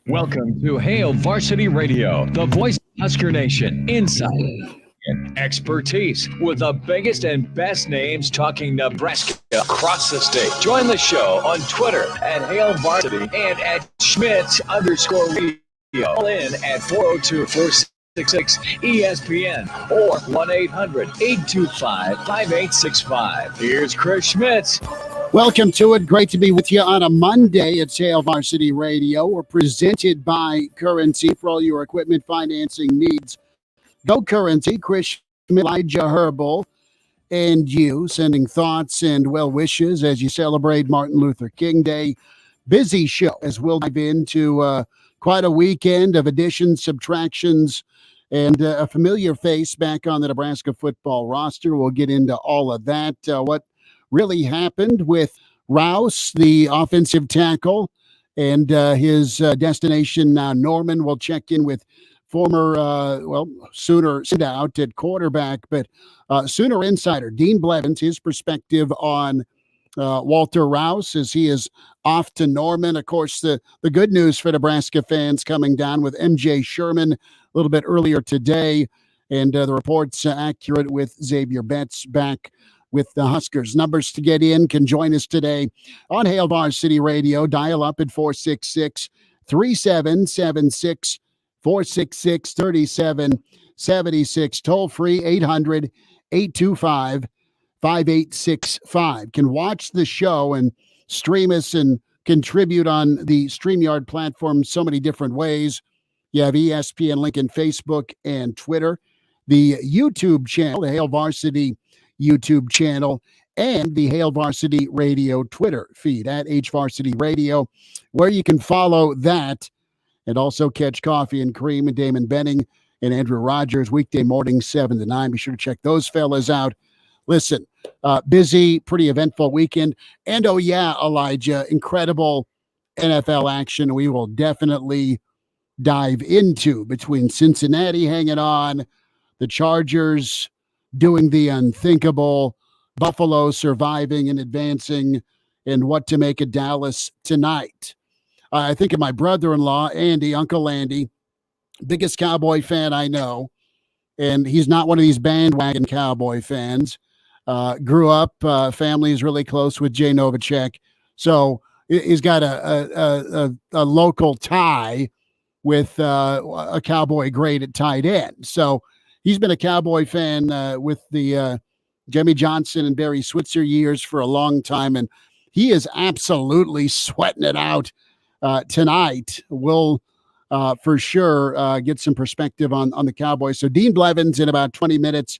Welcome to Hail Varsity Radio, the voice of Husker Nation, insight and expertise with the biggest and best names talking Nebraska across the state. Join the show on Twitter at Hail Varsity and at Schmidt_radio. Call in at 402-466-ESPN or 1-800-825-5865. Here's Chris Schmidt. Welcome to it. Great to be with you on a Monday at Hail Varsity Radio. We're presented by Currency for all your equipment financing needs. Go Currency, Schmidt and Elijah Herbel, and you sending thoughts and well wishes as you celebrate Martin Luther King Day. Busy show as we'll dive into quite a weekend of additions, subtractions, and a familiar face back on the Nebraska football roster. We'll get into all of that. What really happened with Rouse, the offensive tackle, and his destination Norman. We'll check in with former, Sooner out at quarterback, but Sooner insider Dean Blevins, his perspective on Walter Rouse as he is off to Norman. Of course, the good news for Nebraska fans coming down with MJ Sherman a little bit earlier today, and the reports accurate with Xavier Betts back with the Huskers. Numbers to get in can join us today on Hail Varsity Radio. Dial up at 466-3776, 466-3776. Toll free 800-825-5865. Can watch the show and stream us and contribute on the StreamYard platform so many different ways. You have ESPN link in Facebook and Twitter, the YouTube channel, the Hail Varsity YouTube channel, and the Hail Varsity Radio Twitter feed at HVarsity Radio, where you can follow that and also catch Coffee and Cream and Damon Benning and Andrew Rogers weekday mornings 7 to 9. Be sure to check those fellas out. Listen, busy, pretty eventful weekend. And oh yeah, Elijah, incredible NFL action we will definitely dive into between Cincinnati hanging on, the Chargers doing the unthinkable, Buffalo surviving and advancing, and what to make of Dallas tonight. I think of my brother-in-law, Andy, Uncle Andy, biggest Cowboy fan I know, and he's not one of these bandwagon Cowboy fans. Grew up, family is really close with Jay Novacek, so he's got a local tie with a Cowboy great at tight end. So he's been a Cowboy fan with the Jimmy Johnson and Barry Switzer years for a long time, and he is absolutely sweating it out tonight. We'll for sure get some perspective on the Cowboys. So Dean Blevins in about 20 minutes,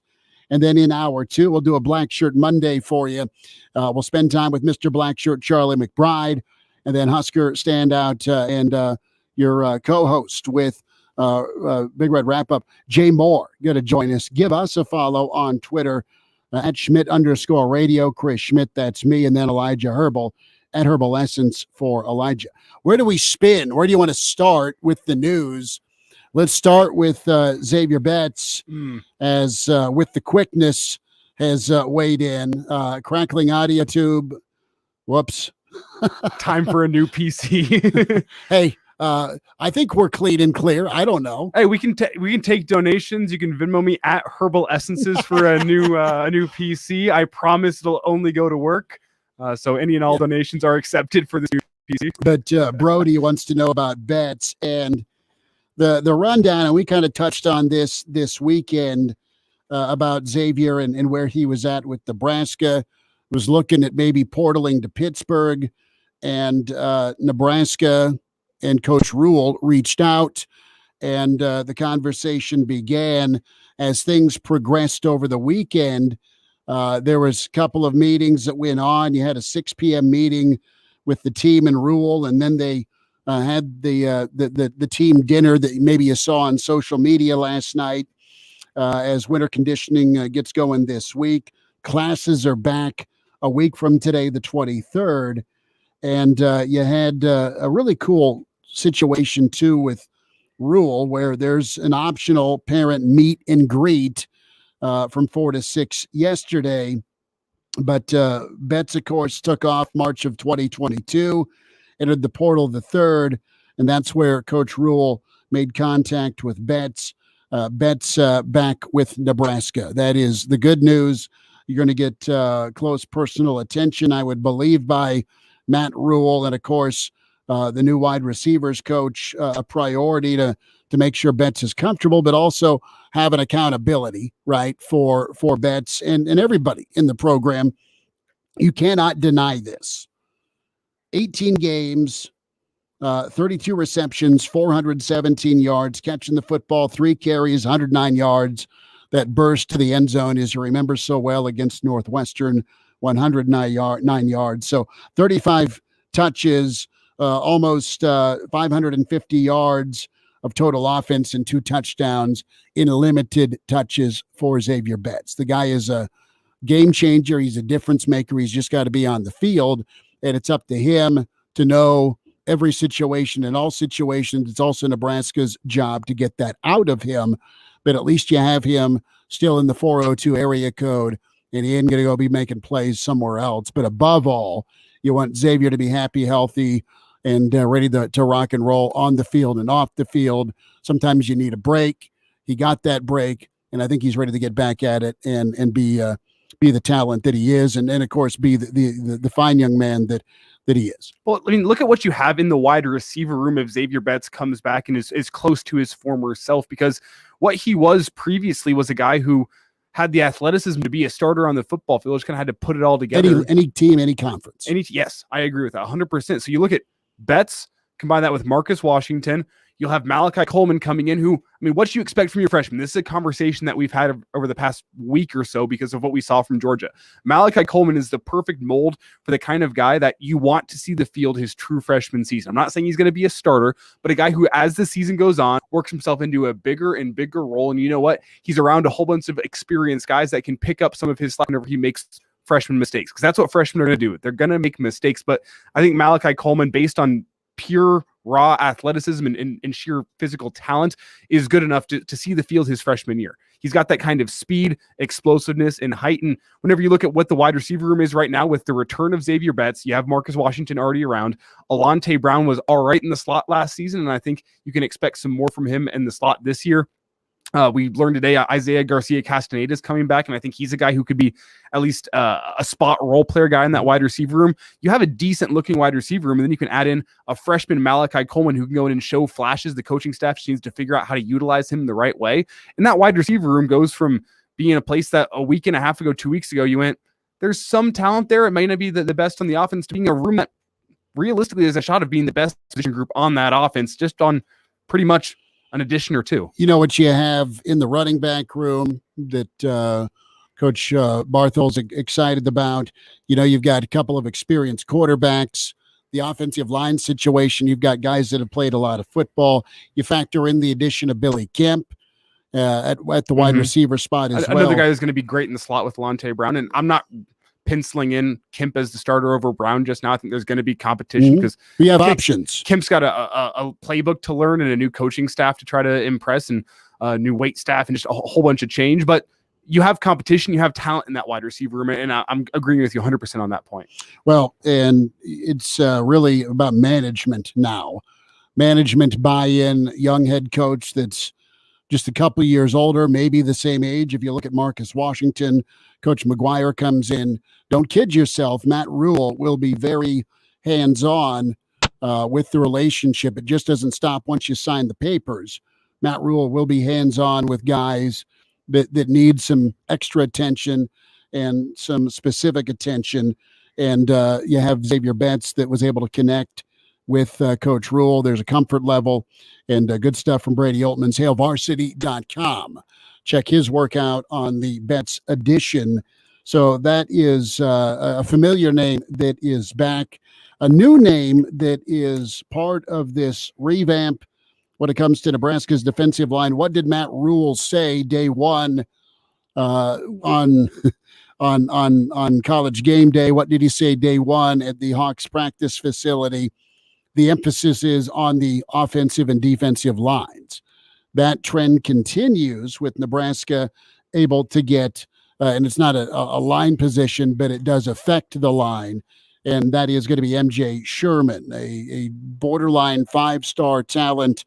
and then in hour two, we'll do a Blackshirt Monday for you. We'll spend time with Mr. Blackshirt, Charlie McBride, and then Husker standout and your co-host with Big Red Wrap-Up, Jay Moore, going to join us. Give us a follow on Twitter at Schmidt_radio. Chris Schmidt, that's me, and then Elijah Herbel at Herbal Essence for Elijah. Where do we spin? Where do you want to start with the news? Let's start with Xavier Betts, as with the quickness has weighed in. Crackling audio tube. Whoops. Time for a new PC. Hey, I think we're clean and clear. I don't know. Hey, we can take donations. You can Venmo me at Herbal Essences for a new PC. I promise it'll only go to work. So any and all donations are accepted for this new PC. But Brody wants to know about Betts and the rundown, and we kind of touched on this weekend about Xavier and where he was at with Nebraska. Was looking at maybe portaling to Pittsburgh, and Nebraska and Coach Rule reached out, and the conversation began as things progressed over the weekend. There was a couple of meetings that went on. You had a 6 p.m. meeting with the team and Rule, and then they had the team dinner that maybe you saw on social media last night as winter conditioning gets going this week. Classes are back a week from today, the 23rd, and you had a really cool situation too with Rule, where there's an optional parent meet and greet from 4 to 6 yesterday. But Betts, of course, took off March of 2022, entered the portal the 3rd, And that's where Coach Rule made contact with Betts. Betts back with Nebraska. That is the good news. You're going to get close personal attention, I would believe, by Matt Rule. And, of course, the new wide receivers coach, a priority to make sure Betts is comfortable, but also have an accountability, right, for Betts and everybody in the program. You cannot deny this. 18 games, 32 receptions, 417 yards, catching the football, 3 carries, 109 yards. That burst to the end zone, as you remember so well, against Northwestern, 109 yards. So 35 touches, almost 550 yards of total offense and 2 touchdowns in limited touches for Xavier Betts. The guy is a game changer. He's a difference maker. He's just got to be on the field, and it's up to him to know every situation. In all situations, it's also Nebraska's job to get that out of him, but at least you have him still in the 402 area code, and he ain't going to go be making plays somewhere else. But above all, you want Xavier to be happy, healthy, and ready to rock and roll on the field and off the field. Sometimes you need a break. He got that break, and I think he's ready to get back at it and be the talent that he is, and of course be the fine young man that he is. Well, I mean, look at what you have in the wide receiver room if Xavier Betts comes back and is close to his former self, because what he was previously was a guy who had the athleticism to be a starter on the football field, just kind of had to put it all together. Any team, any conference. Yes, I agree with that 100%. So you look at Betts, combine that with Marcus Washington, you'll have Malachi Coleman coming in, who, I mean, what do you expect from your freshman? This is a conversation that we've had over the past week or so because of what we saw from Georgia. Malachi Coleman is the perfect mold for the kind of guy that you want to see the field his true freshman season. I'm not saying he's going to be a starter, but a guy who, as the season goes on, works himself into a bigger and bigger role. And you know what? He's around a whole bunch of experienced guys that can pick up some of his slack whenever he makes freshman mistakes, because that's what freshmen are going to do. They're going to make mistakes. But I think Malachi Coleman, based on pure raw athleticism and sheer physical talent, is good enough to see the field his freshman year. He's got that kind of speed, explosiveness, and height. And whenever you look at what the wide receiver room is right now with the return of Xavier Betts, you have Marcus Washington already around. Alante Brown was all right in the slot last season, and I think you can expect some more from him in the slot this year. We learned today Isaiah Garcia Castaneda is coming back, and I think he's a guy who could be at least a spot role player guy in that wide receiver room. You have a decent looking wide receiver room, and then you can add in a freshman Malachi Coleman who can go in and show flashes. The coaching staff just needs to figure out how to utilize him the right way. And that wide receiver room goes from being a place that a week and a half ago, 2 weeks ago, you went, there's some talent there. It may not be the best on the offense, to being a room that realistically is a shot of being the best position group on that offense, just on pretty much an addition or two. You know what you have in the running back room that Coach Barthol's excited about? You know, you've got a couple of experienced quarterbacks. The offensive line situation, you've got guys that have played a lot of football. You factor in the addition of Billy Kemp at the wide receiver spot as well. Another guy who's going to be great in the slot with Alante Brown. And I'm not penciling in Kemp as the starter over Brown just now. I think there's going to be competition because we have options. Kemp's got a playbook to learn and a new coaching staff to try to impress, and a new weight staff, and just a whole bunch of change. But you have competition, you have talent in that wide receiver room, and I'm agreeing with you 100% on that point. Well, and it's really about management now. Management buy-in, young head coach that's just a couple years older, maybe the same age. If you look at Marcus Washington, Coach McGuire comes in. Don't kid yourself. Matt Rule will be very hands-on with the relationship. It just doesn't stop once you sign the papers. Matt Rule will be hands-on with guys that need some extra attention and some specific attention. And you have Xavier Betts that was able to connect with Coach Rule. There's a comfort level, and good stuff from Brady Oltman's HailVarsity.com. Check his workout on the Betts edition. So that is a familiar name that is back. A new name that is part of this revamp when it comes to Nebraska's defensive line. What did Matt Rule say day one on College game day? What did he say day one at the Hawks practice facility? The emphasis is on the offensive and defensive lines. That trend continues with Nebraska able to get, and it's not a line position, but it does affect the line, and that is going to be MJ Sherman, a borderline 5-star talent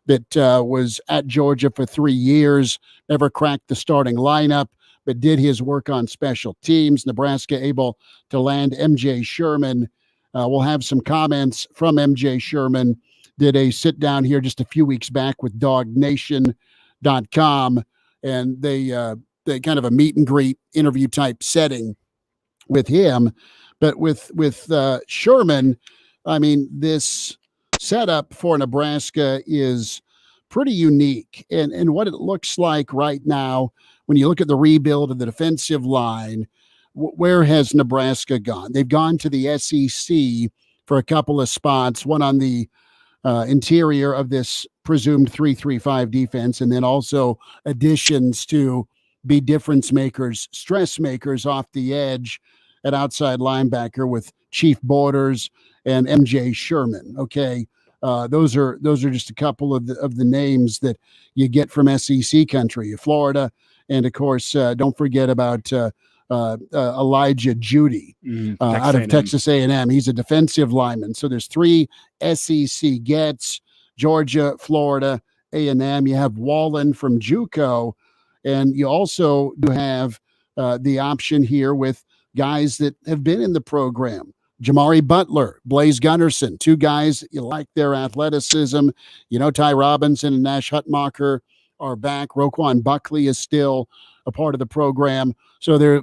that was at Georgia for 3 years, never cracked the starting lineup, but did his work on special teams. Nebraska able to land MJ Sherman. We'll have some comments from MJ Sherman. Did a sit down here just a few weeks back with DogNation.com, and they kind of a meet and greet interview type setting with him. But with Sherman, I mean, this setup for Nebraska is pretty unique. And what it looks like right now, when you look at the rebuild of the defensive line, where has Nebraska gone? They've gone to the SEC for a couple of spots, one on the interior of this presumed 3-3-5 defense, and then also additions to be difference makers, stress makers off the edge at outside linebacker with Chief Borders and MJ Sherman. Okay, those are just a couple of the names that you get from SEC country, Florida, and of course, don't forget about Elijah Judy out of Texas A&M. He's a defensive lineman. So there's 3 SEC gets: Georgia, Florida, A&M. You have Wallen from JUCO, and you also do have the option here with guys that have been in the program. Jamari Butler, Blaze Gunnerson, 2 guys you like their athleticism. You know, Ty Robinson and Nash Hutmacher are back. Roquan Buckley is still a part of the program. So there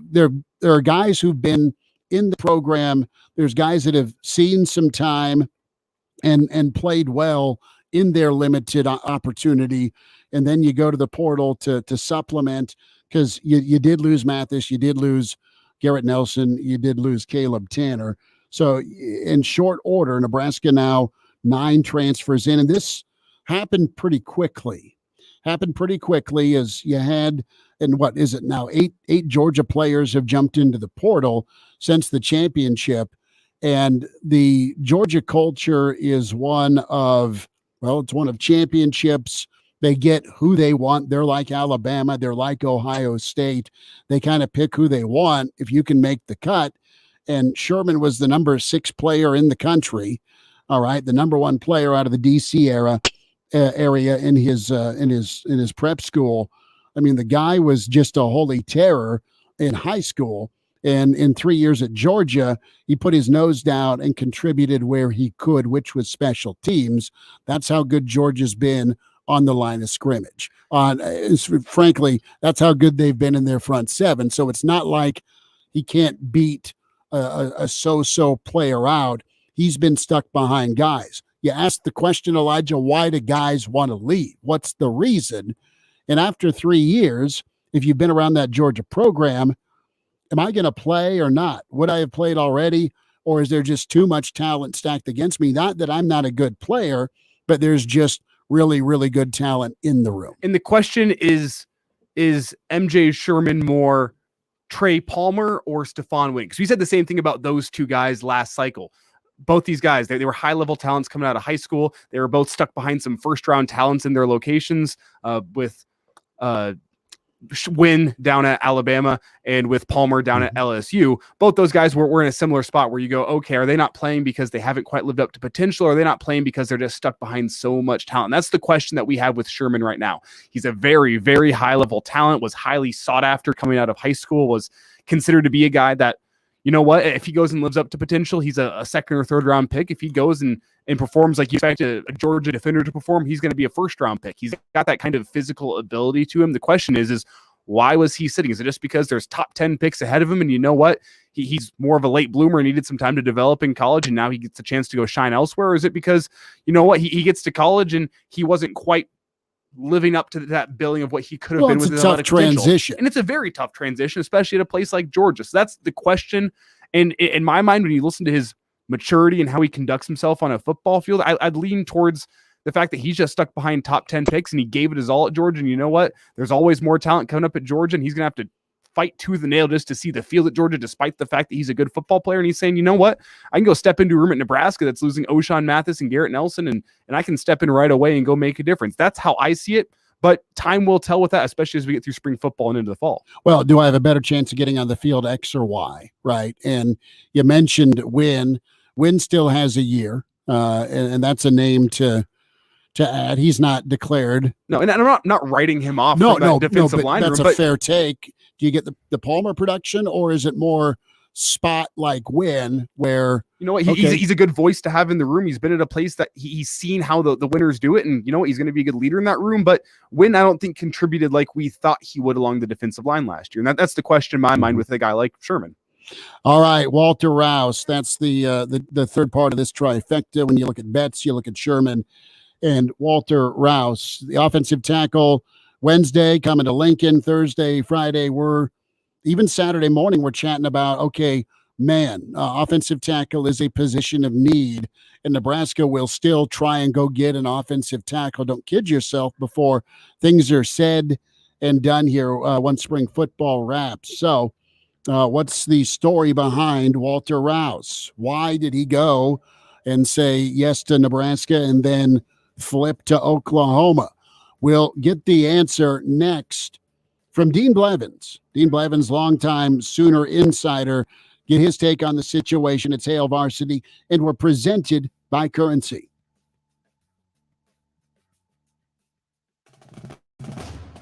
are guys who've been in the program. There's guys that have seen some time and played well in their limited opportunity. And then you go to the portal to supplement, because you did lose Mathis, you did lose Garrett Nelson, you did lose Caleb Tanner. So in short order, Nebraska now 9 transfers in, and this happened pretty quickly. As you had, and what is it now? Eight Georgia players have jumped into the portal since the championship. And the Georgia culture is one of championships. They get who they want. They're like Alabama. They're like Ohio State. They kind of pick who they want if you can make the cut. And Sherman was the number 6 player in the country. All right. The number 1 player out of the DC area in his prep school. I mean, the guy was just a holy terror in high school, and in 3 years at Georgia, he put his nose down and contributed where he could, which was special teams. That's how good Georgia's been on the line of scrimmage. Frankly, that's how good they've been in their front 7. So it's not like he can't beat a so-so player out. He's been stuck behind guys. You ask the question, Elijah, why do guys want to leave? What's the reason? And after 3 years, if you've been around that Georgia program, am I going to play or not? Would I have played already? Or is there just too much talent stacked against me? Not that I'm not a good player, but there's just really, really good talent in the room. And the question is MJ Sherman more Trey Palmer or Stephon Wynn? Because we said the same thing about those 2 guys last cycle. Both these guys, they were high-level talents coming out of high school. They were both stuck behind some first-round talents in their locations, with Wynn down at Alabama and with Palmer down at LSU. Both those guys were in a similar spot where you go, okay, are they not playing because they haven't quite lived up to potential, or are they not playing because they're just stuck behind so much talent? That's the question that we have with Sherman right now. He's a very, very high-level talent, was highly sought after coming out of high school, was considered to be a guy that, you know what, if he goes and lives up to potential, he's a 2nd or 3rd round pick. If he goes and performs like you expect a Georgia defender to perform, he's going to be a 1st round pick. He's got that kind of physical ability to him. The question is why was he sitting? Is it just because there's top 10 picks ahead of him, and you know what, he's more of a late bloomer and needed some time to develop in college, and now he gets a chance to go shine elsewhere? Or is it because, you know what, he gets to college and he wasn't quite living up to that billing of what he could have been with his athletic transition? And it's a very tough transition, especially at a place like Georgia. So that's the question. And in my mind, when you listen to his maturity and how he conducts himself on a football field, I'd lean towards the fact that he's just stuck behind top 10 picks and he gave it his all at Georgia. And you know what? There's always more talent coming up at Georgia, and he's going to have to fight tooth and nail just to see the field at Georgia, despite the fact that he's a good football player. And he's saying, you know what? I can go step into a room at Nebraska that's losing O'Shawn Mathis and Garrett Nelson, and I can step in right away and go make a difference. That's how I see it. But time will tell with that, especially as we get through spring football and into the fall. Well, do I have a better chance of getting on the field, X or Y, right? And you mentioned Wynn. Wynn still has a year, and that's a name to add. He's not declared. No, and I'm not writing him off for that defensive line that's room, a fair take. Do you get the Palmer production, or is it more spot like Wynn where you know what he's a good voice to have in the room? He's been at a place that he's seen how the winners do it, and you know what, he's going to be a good leader in that room. But Wynn, I don't think contributed like we thought he would along the defensive line last year, and that's the question in my mind with a guy like Sherman. All right, Walter Rouse. That's the third part of this trifecta. When you look at Betts, you look at Sherman and Walter Rouse, the offensive tackle. Wednesday coming to Lincoln, Thursday, Friday. Even Saturday morning, we're chatting about, okay, man, offensive tackle is a position of need, and Nebraska will still try and go get an offensive tackle. Don't kid yourself before things are said and done here once spring football wraps. So what's the story behind Walter Rouse? Why did he go and say yes to Nebraska and then flip to Oklahoma? We'll get the answer next from Dean Blevins. Dean Blevins, longtime Sooner insider. Get his take on the situation. It's Hail Varsity, and we're presented by Currency.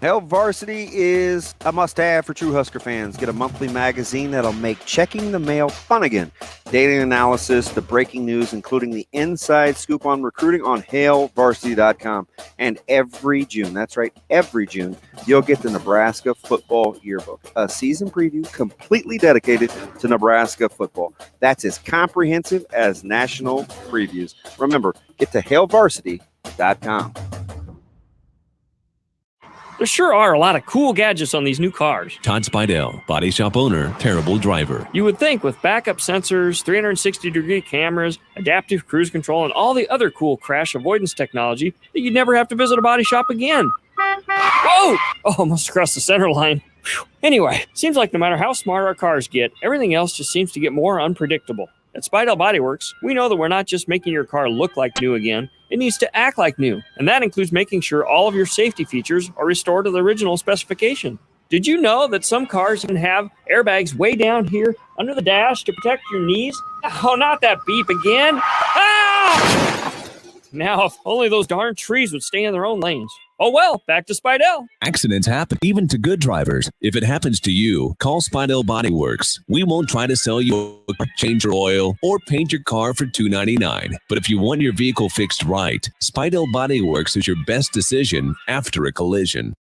Hail Varsity is a must-have for true Husker fans. Get a monthly magazine that'll make checking the mail fun again. Daily analysis, the breaking news, including the inside scoop on recruiting on HailVarsity.com. And every June, that's right, every June, you'll get the Nebraska Football Yearbook, a season preview completely dedicated to Nebraska football. That's as comprehensive as national previews. Remember, get to HailVarsity.com. There sure are a lot of cool gadgets on these new cars. Todd Spidell, body shop owner, terrible driver. You would think with backup sensors, 360-degree cameras, adaptive cruise control, and all the other cool crash avoidance technology that you'd never have to visit a body shop again. Whoa! Oh, almost crossed the center line. Whew. Anyway, seems like no matter how smart our cars get, everything else just seems to get more unpredictable. At Spidell Body Works, we know that we're not just making your car look like new again, it needs to act like new. And that includes making sure all of your safety features are restored to the original specification. Did you know that some cars even have airbags way down here under the dash to protect your knees? Oh, not that beep again. Ah! Now, if only those darn trees would stay in their own lanes. Oh well, back to Spidell. Accidents happen, even to good drivers. If it happens to you, call Spidell Body Works. We won't try to sell you a change your oil or paint your car for $2.99. But if you want your vehicle fixed right, Spidell Body Works is your best decision after a collision.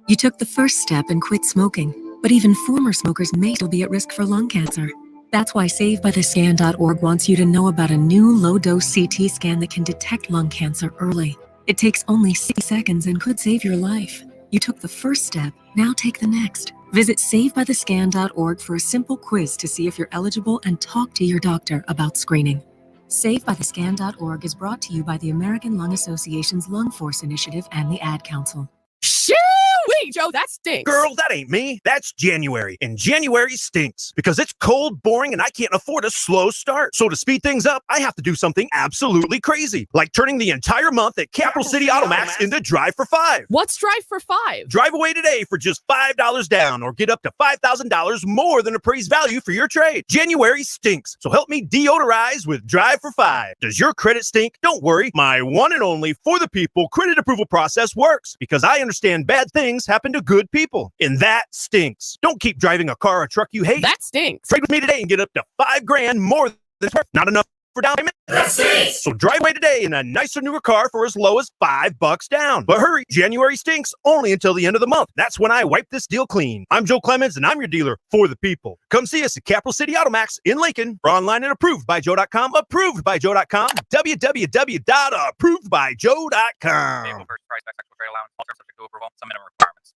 You took the first step and quit smoking, but even former smokers may still be at risk for lung cancer. That's why SaveByTheScan.org wants you to know about a new low-dose CT scan that can detect lung cancer early. It takes only 60 seconds and could save your life. You took the first step, now take the next. Visit SaveByTheScan.org for a simple quiz to see if you're eligible and talk to your doctor about screening. SaveByTheScan.org is brought to you by the American Lung Association's Lung Force Initiative and the Ad Council. Shoo-wee, Joe, that stinks. Girl, that ain't me. That's January. And January stinks because it's cold, boring, and I can't afford a slow start. So to speed things up, I have to do something absolutely crazy, like turning the entire month at Capital City Automax into Drive for 5. What's Drive for 5? Drive away today for just $5 down or get up to $5,000 more than appraised value for your trade. January stinks, so help me deodorize with Drive for 5. Does your credit stink? Don't worry. My one and only For the People credit approval process works because I understand bad things happen to good people, and that stinks. Don't keep driving a car or truck you hate. That stinks. Trade with me today and get up to $5,000 more than it's worth. Not enough for down payment. That stinks. So drive away today in a nicer, newer car for as low as $5 down. But hurry, January stinks only until the end of the month. That's when I wipe this deal clean. I'm Joe Clemens, and I'm your dealer for the people. Come see us at Capital City Automax in Lincoln. Or online at approvedbyjoe.com. Approvedbyjoe.com. www.approvedbyjoe.com. Vehicle first price, actual trade allowance, all terms subject to approval, some minimum requirements.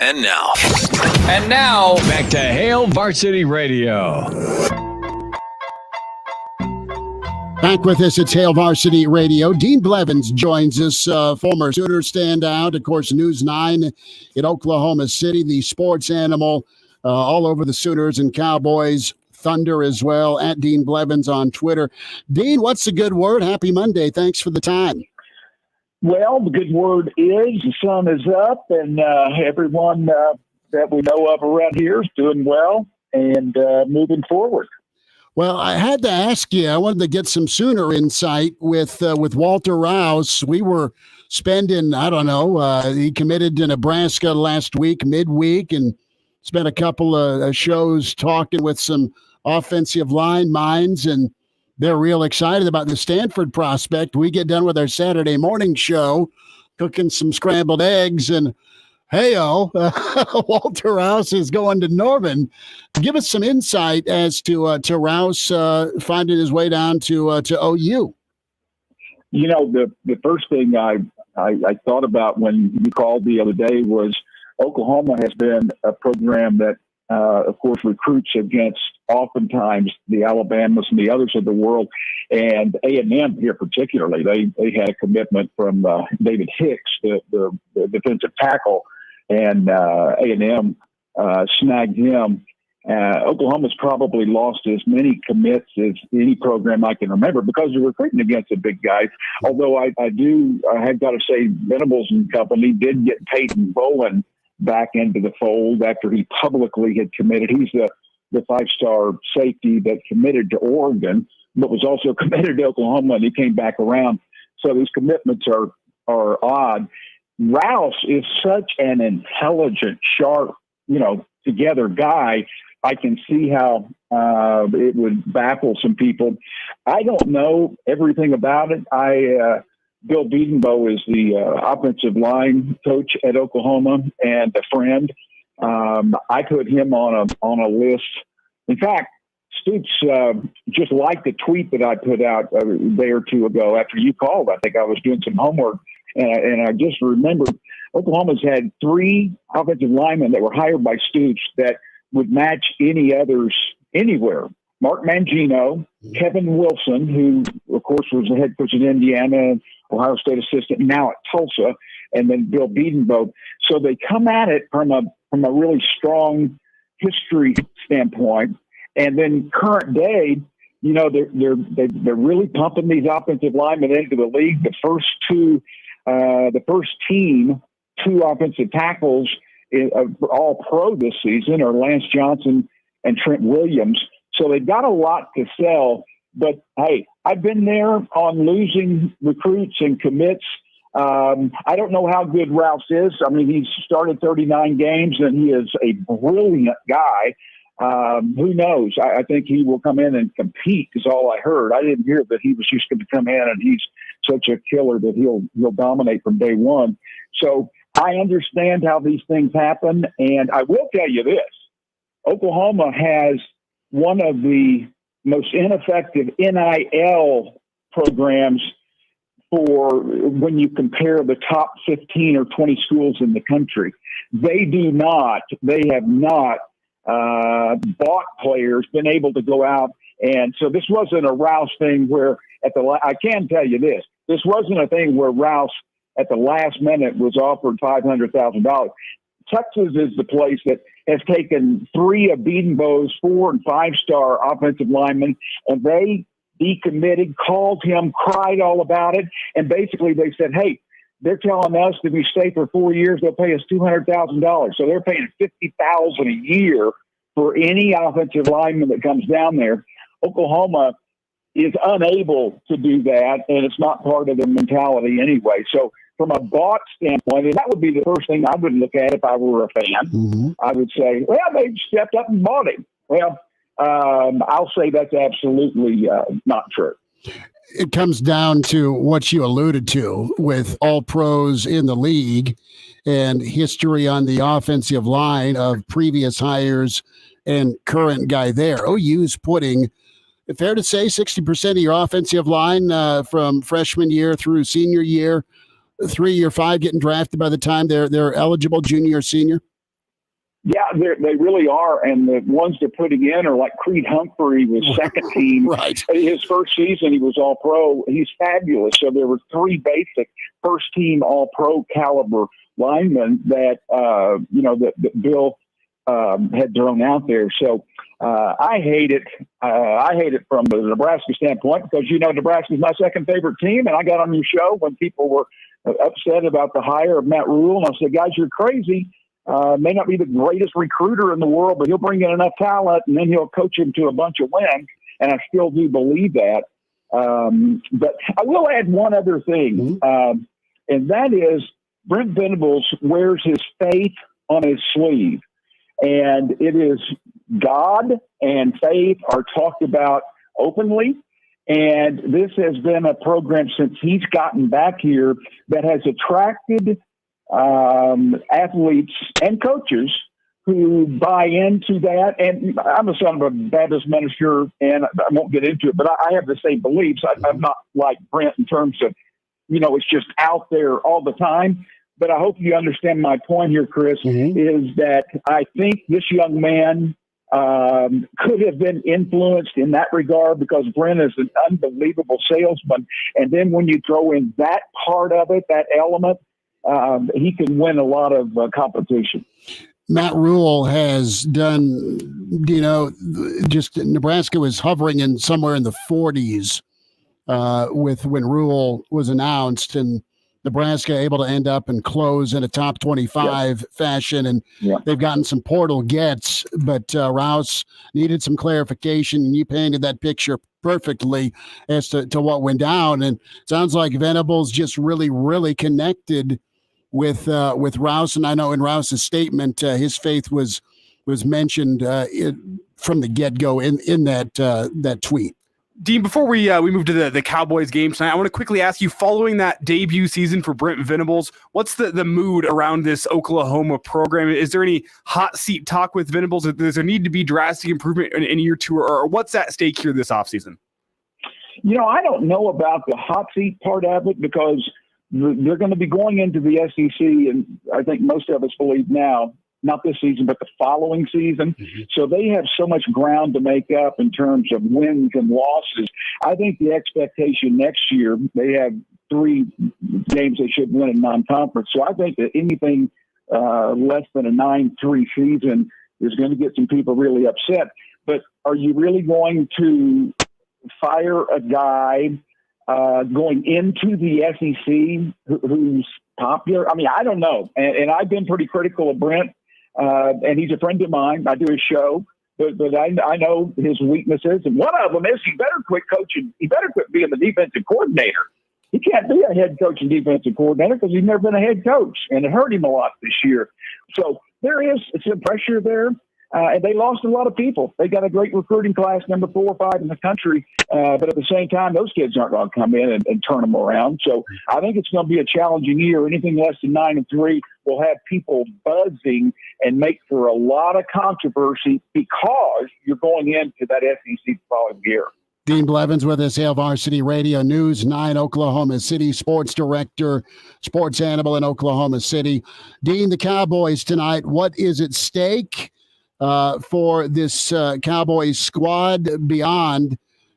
And now, back to Hail Varsity Radio. Back with us, it's Hail Varsity Radio. Dean Blevins joins us, former Sooner standout, of course, News 9 in Oklahoma City, the sports animal all over the Sooners and Cowboys Thunder as well, at Dean Blevins on Twitter. Dean, what's the good word? Happy Monday. Thanks for the time. Well, the good word is the sun is up, and everyone that we know of around here is doing well and moving forward. Well, I had to ask you, I wanted to get some Sooner insight with Walter Rouse. We were spending, I don't know, he committed to Nebraska last week, midweek, and spent a couple of shows talking with some offensive line minds, and they're real excited about the Stanford prospect. We get done with our Saturday morning show, cooking some scrambled eggs, and hey-oh, Walter Rouse is going to Norman. Give us some insight as to Rouse finding his way down to OU. You know, the first thing I thought about when you called the other day was Oklahoma has been a program that, of course, recruits against oftentimes the Alabamas and the others of the world, and A&M here particularly. They had a commitment from David Hicks, the defensive tackle, and A&M snagged him. Oklahoma's probably lost as many commits as any program I can remember because they're recruiting against the big guys. Although I have got to say, Venables and company did get Peyton Bowen back into the fold after he publicly had committed. He's the five-star safety that committed to Oregon, but was also committed to Oklahoma, and he came back around. So these commitments are odd. Rouse is such an intelligent, sharp, together guy. I can see how it would baffle some people. I don't know everything about it. Bill Bedenbaugh is the offensive line coach at Oklahoma and a friend. I put him on a list. In fact, Stoops just liked the tweet that I put out a day or two ago after you called. I think I was doing some homework, and I just remembered Oklahoma's had 3 offensive linemen that were hired by Stoops that would match any others anywhere. Mark Mangino, Kevin Wilson, who, of course, was the head coach at Indiana, Ohio State assistant, now at Tulsa, and then Bill Bedenbaugh. So they come at it from a really strong history standpoint. And then current day, they're really pumping these offensive linemen into the league. The first team, 2 offensive tackles, all pro this season are Lance Johnson and Trent Williams. So they've got a lot to sell. But, hey, I've been there on losing recruits and commits. I don't know how good Rouse is. I mean, he's started 39 games, and he is a brilliant guy. Who knows? I think he will come in and compete is all I heard. I didn't hear that he was just going to come in and he's such a killer that he'll dominate from day one. So I understand how these things happen, and I will tell you this. Oklahoma has one of the most ineffective NIL programs for when you compare the top 15 or 20 schools in the country. They have not bought players, been able to go out. And so this wasn't a Rouse thing where I can tell you this wasn't a thing where Rouse at the last minute was offered $500,000. Texas is the place that has taken 3 of Bedenbaugh's 4- and 5-star offensive linemen, and they decommitted, called him, cried all about it. And basically they said, hey, they're telling us that we stay for 4 years, they'll pay us $200,000. So they're paying $50,000 a year for any offensive lineman that comes down there. Oklahoma is unable to do that, and it's not part of their mentality anyway. So from a bought standpoint, and that would be the first thing I would look at if I were a fan. Mm-hmm. I would say, well, they stepped up and bought him. Well, I'll say that's absolutely not true. It comes down to what you alluded to with all pros in the league and history on the offensive line of previous hires and current guy there. OU's putting, fair to say, 60% of your offensive line from freshman year through senior year, 3 or 5 getting drafted by the time they're eligible, junior or senior? Yeah, they really are. And the ones they're putting in are like Creed Humphrey was second team. Right. His first season, he was all pro. He's fabulous. So there were 3 basic first team all pro caliber linemen that, that Bill had thrown out there. So I hate it. I hate it from the Nebraska standpoint because, Nebraska's my second favorite team. And I got on your show when people were upset about the hire of Matt Rule. And I said, guys, you're crazy. May not be the greatest recruiter in the world, but he'll bring in enough talent and then he'll coach him to a bunch of wins. And I still do believe that. But I will add one other thing, and that is Brent Venables wears his faith on his sleeve. And it is God and faith are talked about openly. And this has been a program since he's gotten back here that has attracted athletes and coaches who buy into that. And I'm a son of a Baptist minister, and I won't get into it, but I have the same beliefs. I'm not like Brent in terms of, it's just out there all the time. But I hope you understand my point here, Chris, is that I think this young man could have been influenced in that regard because Brent is an unbelievable salesman. And then when you throw in that part of it, that element, he can win a lot of competition. Matt Rule has done, just Nebraska was hovering in somewhere in the 40s with when Rule was announced, and Nebraska able to end up and close in a top 25 fashion. And they've gotten some portal gets, but Rouse needed some clarification, and you painted that picture perfectly as to what went down. And it sounds like Venables just really, really connected with Rouse. And I know in Rouse's statement, his faith was mentioned from the get-go in that tweet. Dean, before we move to the Cowboys game tonight, I want to quickly ask you, following that debut season for Brent Venables, what's the mood around this Oklahoma program? Is there any hot seat talk with Venables? Does there need to be drastic improvement in year two, or what's at stake here this offseason? I don't know about the hot seat part of it because they're going to be going into the SEC, and I think most of us believe now, not this season, but the following season. So they have so much ground to make up in terms of wins and losses. I think the expectation next year, they have 3 games they should win in non-conference. So I think that anything less than a 9-3 season is going to get some people really upset. But are you really going to fire a guy going into the SEC who's popular? I mean, I don't know. And I've been pretty critical of Brent. And he's a friend of mine. I do his show, but I know his weaknesses. And one of them is he better quit coaching. He better quit being the defensive coordinator. He can't be a head coach and defensive coordinator because he's never been a head coach, and it hurt him a lot this year. So there is some pressure there. And they lost a lot of people. They got a great recruiting class, number 4 or 5 in the country. But at the same time, those kids aren't going to come in and turn them around. So I think it's going to be a challenging year. Anything less than 9-3 will have people buzzing and make for a lot of controversy because you're going into that SEC following year. Dean Blevins with us, Hail Varsity Radio News 9 Oklahoma City, sports director, sports animal in Oklahoma City. Dean, the Cowboys tonight, what is at stake for this Cowboys squad beyond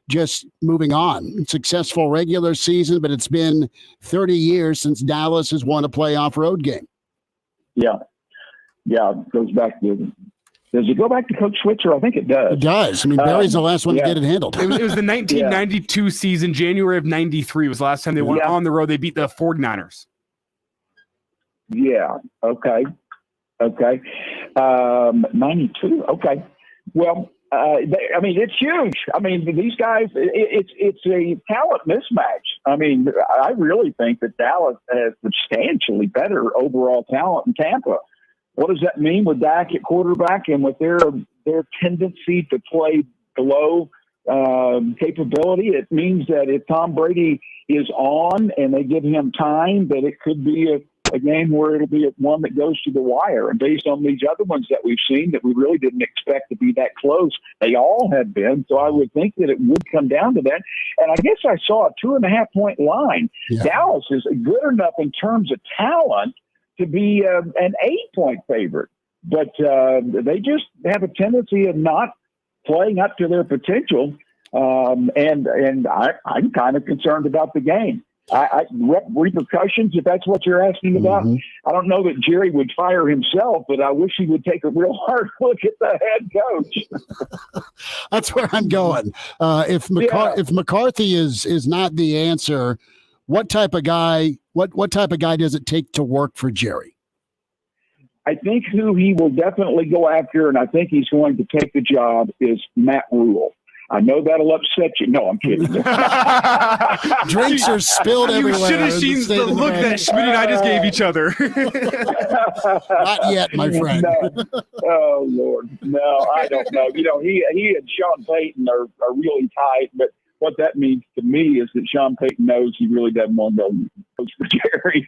just moving on? Successful regular season, but it's been 30 years since Dallas has won a playoff road game. Yeah, it goes back to – does it go back to Coach Switzer? I think it does. It does. I mean, Barry's the last one to get it handled. It was the 1992 season. January of 93 was the last time they went on the road. They beat the 49ers. Yeah, okay. 92. Okay. Well, it's huge. I mean, these guys, it's a talent mismatch. I mean, I really think that Dallas has substantially better overall talent than Tampa. What does that mean with Dak at quarterback and with their tendency to play below capability? It means that if Tom Brady is on and they give him time, that it could be a game where it'll be one that goes to the wire. And based on these other ones that we've seen that we really didn't expect to be that close, they all have been. So I would think that it would come down to that. And I guess I saw a 2.5-point line. Yeah. Dallas is good enough in terms of talent to be an 8-point favorite. But they just have a tendency of not playing up to their potential. And I'm kind of concerned about the game. repercussions, if that's what you're asking about. I don't know that Jerry would fire himself, but I wish he would take a real hard look at the head coach. That's where I'm going. If McCarthy is not the answer, what type of guy does it take to work for Jerry? I think who he will definitely go after, and I think he's going to take the job, is Matt Rule. I know that'll upset you. No, I'm kidding. Drinks are spilled everywhere. You should have seen the look that Schmidt and I just gave each other. Not yet, my friend. No. Oh, Lord. No, I don't know. He and Sean Payton are really tight, but what that means to me is that Sean Payton knows he really doesn't want to go coach for Jerry.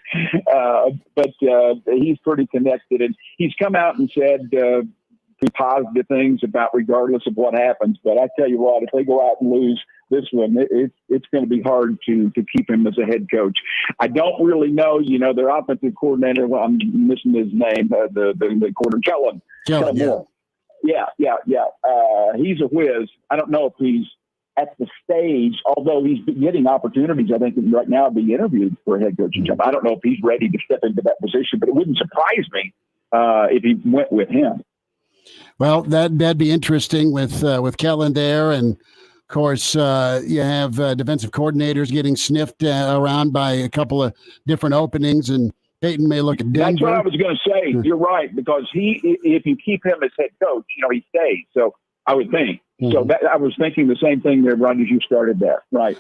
But he's pretty connected, and he's come out and said positive things about regardless of what happens. But I tell you what, if they go out and lose this one, it's going to be hard to keep him as a head coach. I don't really know, their offensive coordinator, well, I'm missing his name, the quarter, Kellen Moore. Yeah. He's a whiz. I don't know if he's at the stage, although he's getting opportunities, I think right now to be interviewed for a head coaching job. I don't know if he's ready to step into that position, but it wouldn't surprise me if he went with him. Well, that'd be interesting with Kellen there, and of course you have defensive coordinators getting sniffed around by a couple of different openings, and Peyton may look at Denver. That's what I was going to say. You're right, because if you keep him as head coach, he stays. So I would think. So I was thinking the same thing there, Ron, as you started there. Right.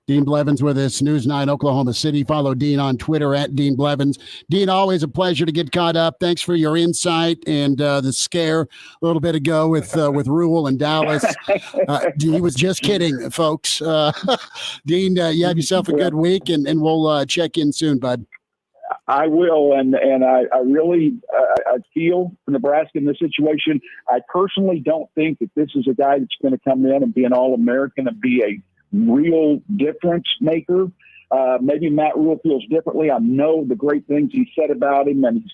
Dean Blevins with us, News 9 Oklahoma City. Follow Dean on Twitter at Dean Blevins. Dean, always a pleasure to get caught up. Thanks for your insight and the scare a little bit ago with Rule and Dallas. He was just kidding, folks. Dean, you have yourself a good week, and we'll check in soon, bud. I will, and I really I feel for Nebraska in this situation. I personally don't think that this is a guy that's going to come in and be an All-American and be a real difference maker. Maybe Matt Rule feels differently. I know the great things he said about him, and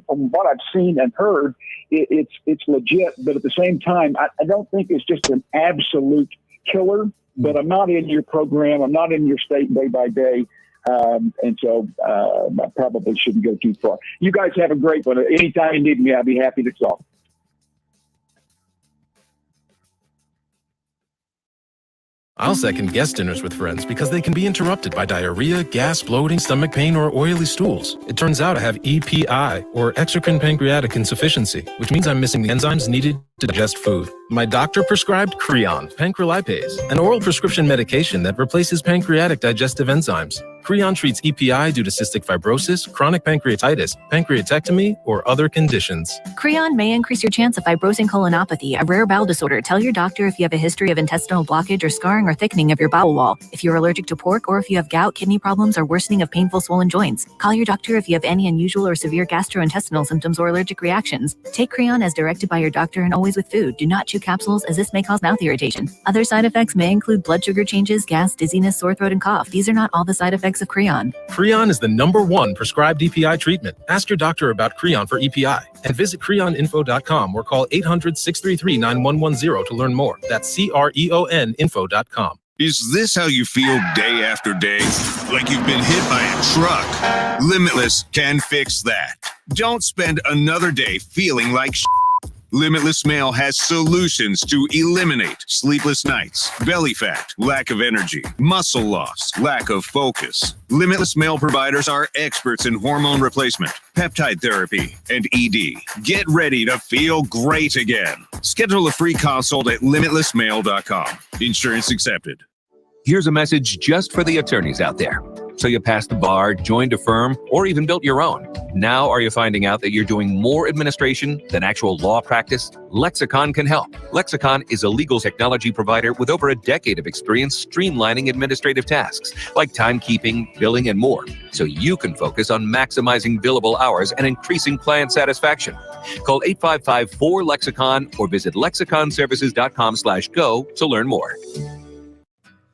from what I've seen and heard, it's legit. But at the same time, I don't think it's just an absolute killer. But I'm not in your program. I'm not in your state day by day. And so I probably shouldn't go too far. You guys have a great one. Anytime you need me, I'll be happy to talk. I'll second guest dinners with friends because they can be interrupted by diarrhea, gas, bloating, stomach pain, or oily stools. It turns out I have EPI, or exocrine pancreatic insufficiency, which means I'm missing the enzymes needed to digest food. My doctor prescribed Creon, pancrelipase, an oral prescription medication that replaces pancreatic digestive enzymes. Creon treats EPI due to cystic fibrosis, chronic pancreatitis, pancreatectomy, or other conditions. Creon may increase your chance of fibrosing colonopathy, a rare bowel disorder. Tell your doctor if you have a history of intestinal blockage or scarring or thickening of your bowel wall, if you're allergic to pork, or if you have gout, kidney problems, or worsening of painful swollen joints. Call your doctor if you have any unusual or severe gastrointestinal symptoms or allergic reactions. Take Creon as directed by your doctor and always with food. Do not chew capsules, as this may cause mouth irritation. Other side effects may include blood sugar changes, gas, dizziness, sore throat, and cough. These are not all the side effects of Creon. Creon is the #1 prescribed EPI treatment. Ask your doctor about Creon for EPI and visit creoninfo.com or call 800-633-9110 to learn more. That's CREON info.com. Is this how you feel day after day? Like you've been hit by a truck? Limitless can fix that. Don't spend another day feeling like Limitless Mail has solutions to eliminate sleepless nights, belly fat, lack of energy, muscle loss, lack of focus. Limitless Mail providers are experts in hormone replacement, peptide therapy, and ED. Get ready to feel great again. Schedule a free consult at limitlessmail.com. Insurance accepted. Here's a message just for the attorneys out there. So you passed the bar, joined a firm, or even built your own. Now are you finding out that you're doing more administration than actual law practice? Lexicon can help. Lexicon is a legal technology provider with over a decade of experience streamlining administrative tasks like timekeeping, billing, and more, so you can focus on maximizing billable hours and increasing client satisfaction. Call 855-4-LEXICON or visit lexiconservices.com/go to learn more.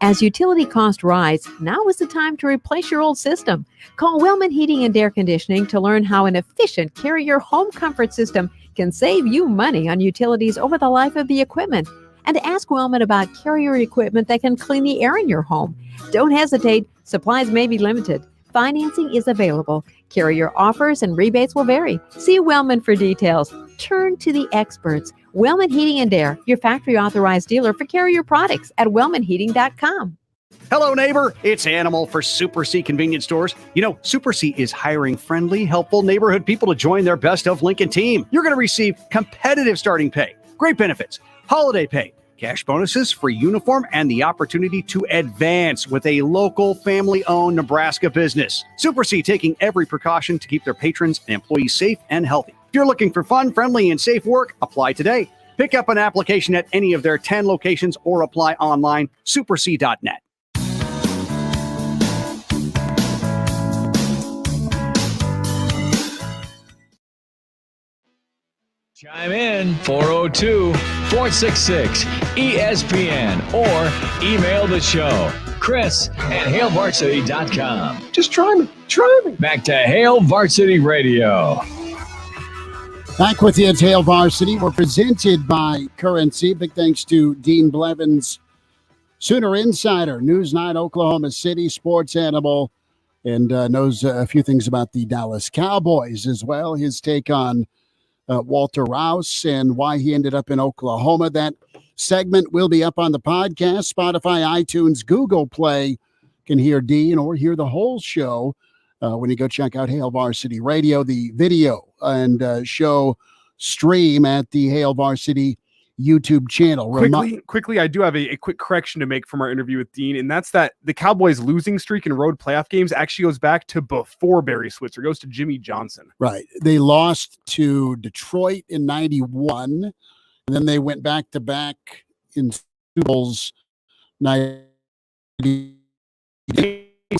As utility costs rise, now is the time to replace your old system. Call Wellman Heating and Air Conditioning to learn how an efficient Carrier home comfort system can save you money on utilities over the life of the equipment. And ask Wellman about carrier equipment that can clean the air in your home. Don't hesitate. Supplies may be limited. Financing is available. Carrier offers and rebates will vary. See Wellman for details. Turn to the experts. Wellman Heating and Air, your factory authorized dealer for carrier products at wellmanheating.com. Hello, neighbor. It's Animal for Super C Convenience Stores. You know, Super C is hiring friendly, helpful neighborhood people to join their Best of Lincoln team. You're going to receive competitive starting pay, great benefits, holiday pay, cash bonuses, free uniform, and the opportunity to advance with a local family-owned Nebraska business. Super C taking every precaution to keep their patrons and employees safe and healthy. If you're looking for fun, friendly, and safe work, apply today. Pick up an application at any of their 10 locations or apply online, superc.net. Chime in 402-466-ESPN or email the show, Chris@HailVarsity.com. Just try me. Back to Hail Varsity Radio. Back with you at Hail Varsity. We're presented by Currency. Big thanks to Dean Blevins, Sooner Insider, News 9 Oklahoma City, sports animal, and knows a few things about the Dallas Cowboys as well. His take on Walter Rouse and why he ended up in Oklahoma. That segment will be up on the podcast, Spotify, iTunes, Google Play. Can hear Dean or hear the whole show when you go check out Hail Varsity Radio, the video and show stream at the Hail Varsity YouTube channel. Quickly, I do have a quick correction to make from our interview with Dean, and that's that the Cowboys' losing streak in road playoff games actually goes back to before Barry Switzer. It goes to Jimmy Johnson. Right. They lost to Detroit in 91, and then they went back-to-back in Super Bowls 90.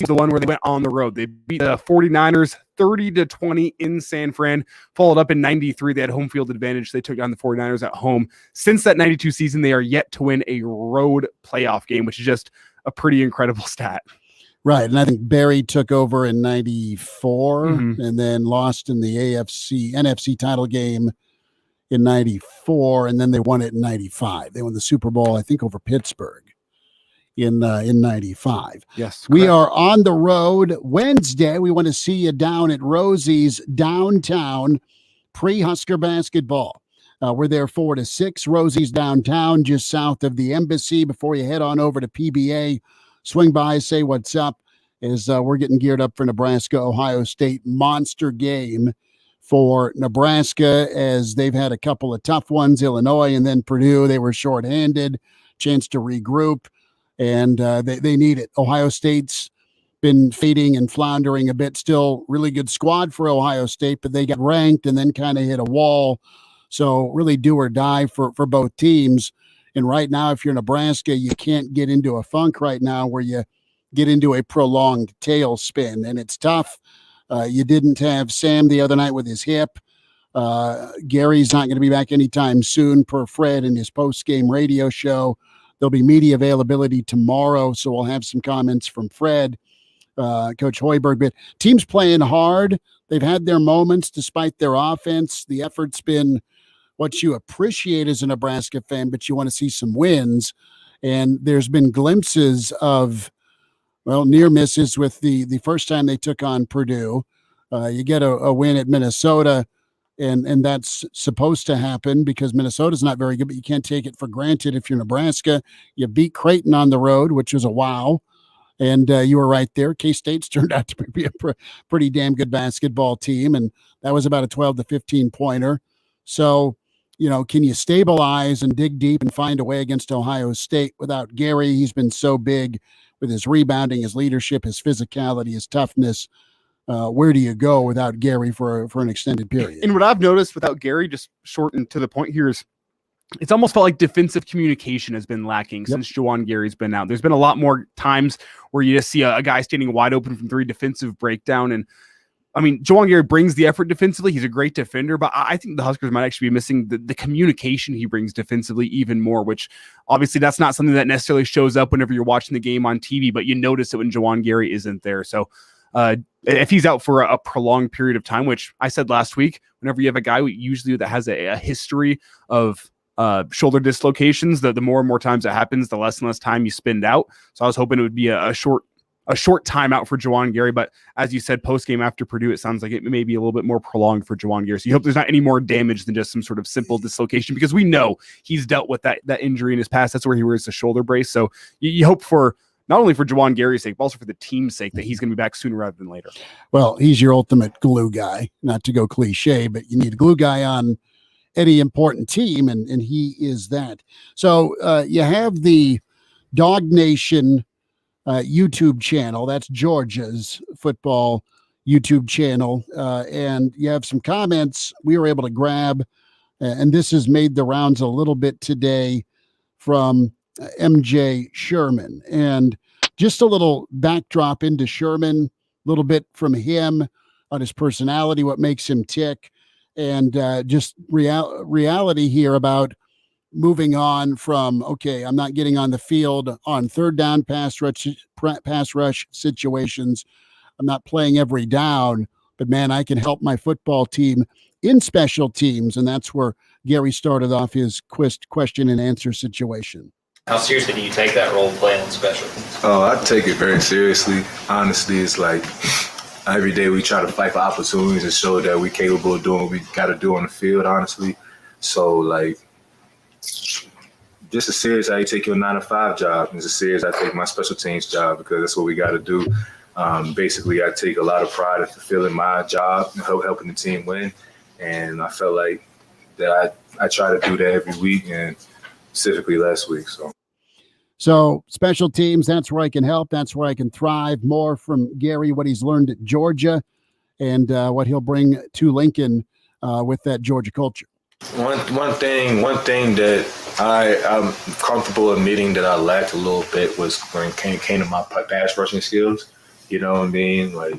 The one where they went on the road. They beat the 49ers 30-20 in San Fran, followed up in 93. They had home field advantage. They took down the 49ers at home. Since that 92 season, they are yet to win a road playoff game, which is just a pretty incredible stat. Right. And I think Barry took over in 94 and then lost in the NFC title game in 94. And then they won it in 95. They won the Super Bowl, I think, over Pittsburgh in 95. Yes. We are on the road Wednesday. We want to see you down at Rosie's downtown pre-Husker basketball. We're there 4 to 6. Rosie's downtown, just south of the embassy. Before you head on over to PBA, swing by, say what's up, as we're getting geared up for Nebraska-Ohio State monster game for Nebraska, as they've had a couple of tough ones, Illinois and then Purdue. They were shorthanded, chance to regroup. And they need it. Ohio State's been fading and floundering a bit. Still really good squad for Ohio State, but they got ranked and then kind of hit a wall. So really do or die for both teams. And right now, if you're Nebraska, you can't get into a funk right now where you get into a prolonged tailspin. And it's tough. You didn't have Sam the other night with his hip. Gary's not going to be back anytime soon, per Fred in his post-game radio show. There'll be media availability tomorrow, so we'll have some comments from Fred, Coach Hoiberg. But teams playing hard. They've had their moments despite their offense. The effort's been what you appreciate as a Nebraska fan, but you want to see some wins. And there's been glimpses of, near misses with the first time they took on Purdue. You get a win at Minnesota, and that's supposed to happen because Minnesota's not very good, but you can't take it for granted if you're Nebraska. You beat Creighton on the road, which was a wow, and you were right there. K-State's turned out to be a pretty damn good basketball team, and that was about a 12 to 15-pointer. So, can you stabilize and dig deep and find a way against Ohio State without Gary? He's been so big with his rebounding, his leadership, his physicality, his toughness. Where do you go without Gary for an extended period? And what I've noticed without Gary, just shortened to the point here, is it's almost felt like defensive communication has been lacking since Juwan Gary's been out. There's been a lot more times where you just see a guy standing wide open from 3, defensive breakdown. And I mean, Juwan Gary brings the effort defensively. He's a great defender, but I think the Huskers might actually be missing the communication he brings defensively even more, which obviously that's not something that necessarily shows up whenever you're watching the game on TV, but you notice it when Juwan Gary isn't there. So if he's out for a prolonged period of time, which I said last week, whenever you have a guy usually that has a history of shoulder dislocations. The more and more times it happens, the less and less time you spend out. So I was hoping it would be a short timeout for Juwan Gary. But as you said, post game after Purdue, it sounds like it may be a little bit more prolonged for Juwan Gary. So you hope there's not any more damage than just some sort of simple dislocation, because we know he's dealt with that injury in his past. That's where he wears the shoulder brace. So you hope for not only for Juwan Gary's sake, but also for the team's sake, that he's going to be back sooner rather than later. Well, he's your ultimate glue guy. Not to go cliche, but you need a glue guy on any important team, and he is that. So you have the Dog Nation YouTube channel. That's Georgia's football YouTube channel. And you have some comments we were able to grab, and this has made the rounds a little bit today from MJ Sherman. And just a little backdrop into Sherman, a little bit from him on his personality, what makes him tick, and just reality here about moving on from, okay, I'm not getting on the field on third down pass rush situations. I'm not playing every down, but man, I can help my football team in special teams. And that's where Gary started off his question and answer situation. How seriously do you take that role playing on special? Oh, I take it very seriously. Honestly, it's like every day we try to fight for opportunities and show that we're capable of doing what we got to do on the field, honestly. So, like, just as serious as I take your 9-to-5 job, it's as serious as I take my special teams job, because that's what we got to do. Basically, I take a lot of pride in fulfilling my job and helping the team win. And I felt like that I try to do that every week, and specifically last week. So special teams, that's where I can help. That's where I can thrive. More from Gary, what he's learned at Georgia, and what he'll bring to Lincoln with that Georgia culture. One thing that I'm comfortable admitting that I lacked a little bit was when it came to my pass rushing skills. You know what I mean? Like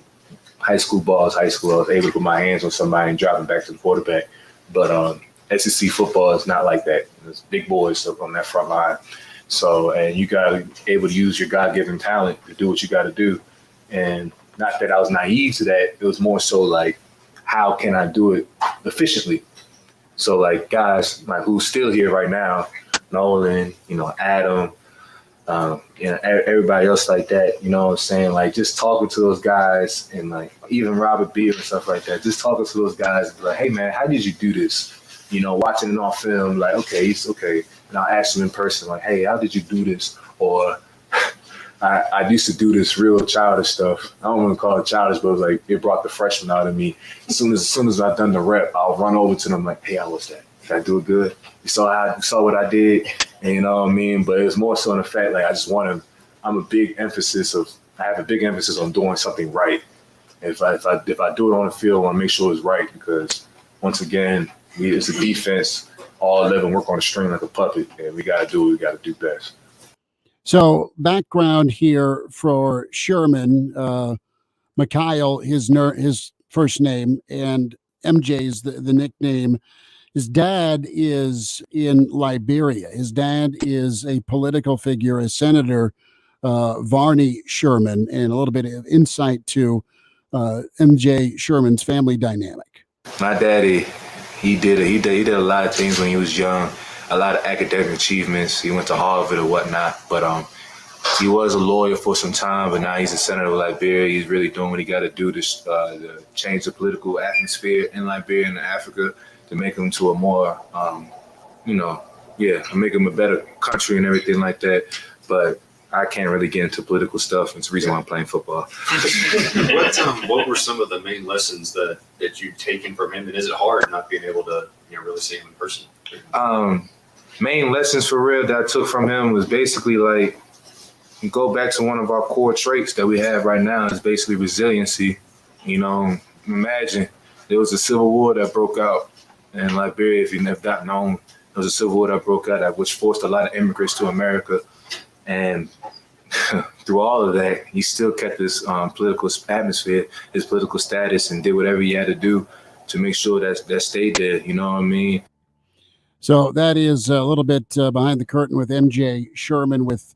high school ball is high school. I was able to put my hands on somebody and drop it back to the quarterback. But SEC football is not like that. There's big boys up on that front line. So, and you got to be able to use your God-given talent to do what you got to do. And not that I was naive to that. It was more so like, how can I do it efficiently? So, like, guys like who's still here right now, Nolan, Adam, everybody else like that, you know what I'm saying? Like, just talking to those guys, and like even Robert Beard and stuff like that, just talking to those guys, like, hey man, how did you do this? Watching it on film, like, okay, it's okay. And I'll ask them in person, like, hey, how did you do this? Or I used to do this real childish stuff. I don't want to call it childish, but it was like, it brought the freshman out of me. As soon as I've done the rep, I'll run over to them like, hey, how was that? Did I do it good? You saw what I did, and you know what I mean? But it was more so in the fact, like, I have a big emphasis on doing something right. If I do it on the field, I want to make sure it's right, because once again, it's a defense, all 11 work on a string like a puppet, and we got to do what we got to do best. So background here for Sherman, Mikhail, his first name, and MJ's the nickname. His dad is in Liberia. His dad is a political figure, a Senator Varney Sherman, and a little bit of insight to MJ Sherman's family dynamic. My daddy, he did a lot of things when he was young, a lot of academic achievements. He went to Harvard or whatnot, but he was a lawyer for some time, but now he's a senator of Liberia. He's really doing what he got to do to change the political atmosphere in Liberia and Africa, to make them to a more, make them a better country and everything like that. But I can't really get into political stuff. It's the reason why I'm playing football. What were some of the main lessons that you've taken from him? And is it hard not being able to really see him in person? Main lessons for real that I took from him was basically like, go back to one of our core traits that we have right now is basically resiliency. Imagine there was a civil war that broke out in Liberia. If you never got known, there was a civil war that broke out which forced a lot of immigrants to America. And through all of that, he still kept his political atmosphere, his political status, and did whatever he had to do to make sure that stayed there. You know what I mean? So that is a little bit behind the curtain with MJ Sherman with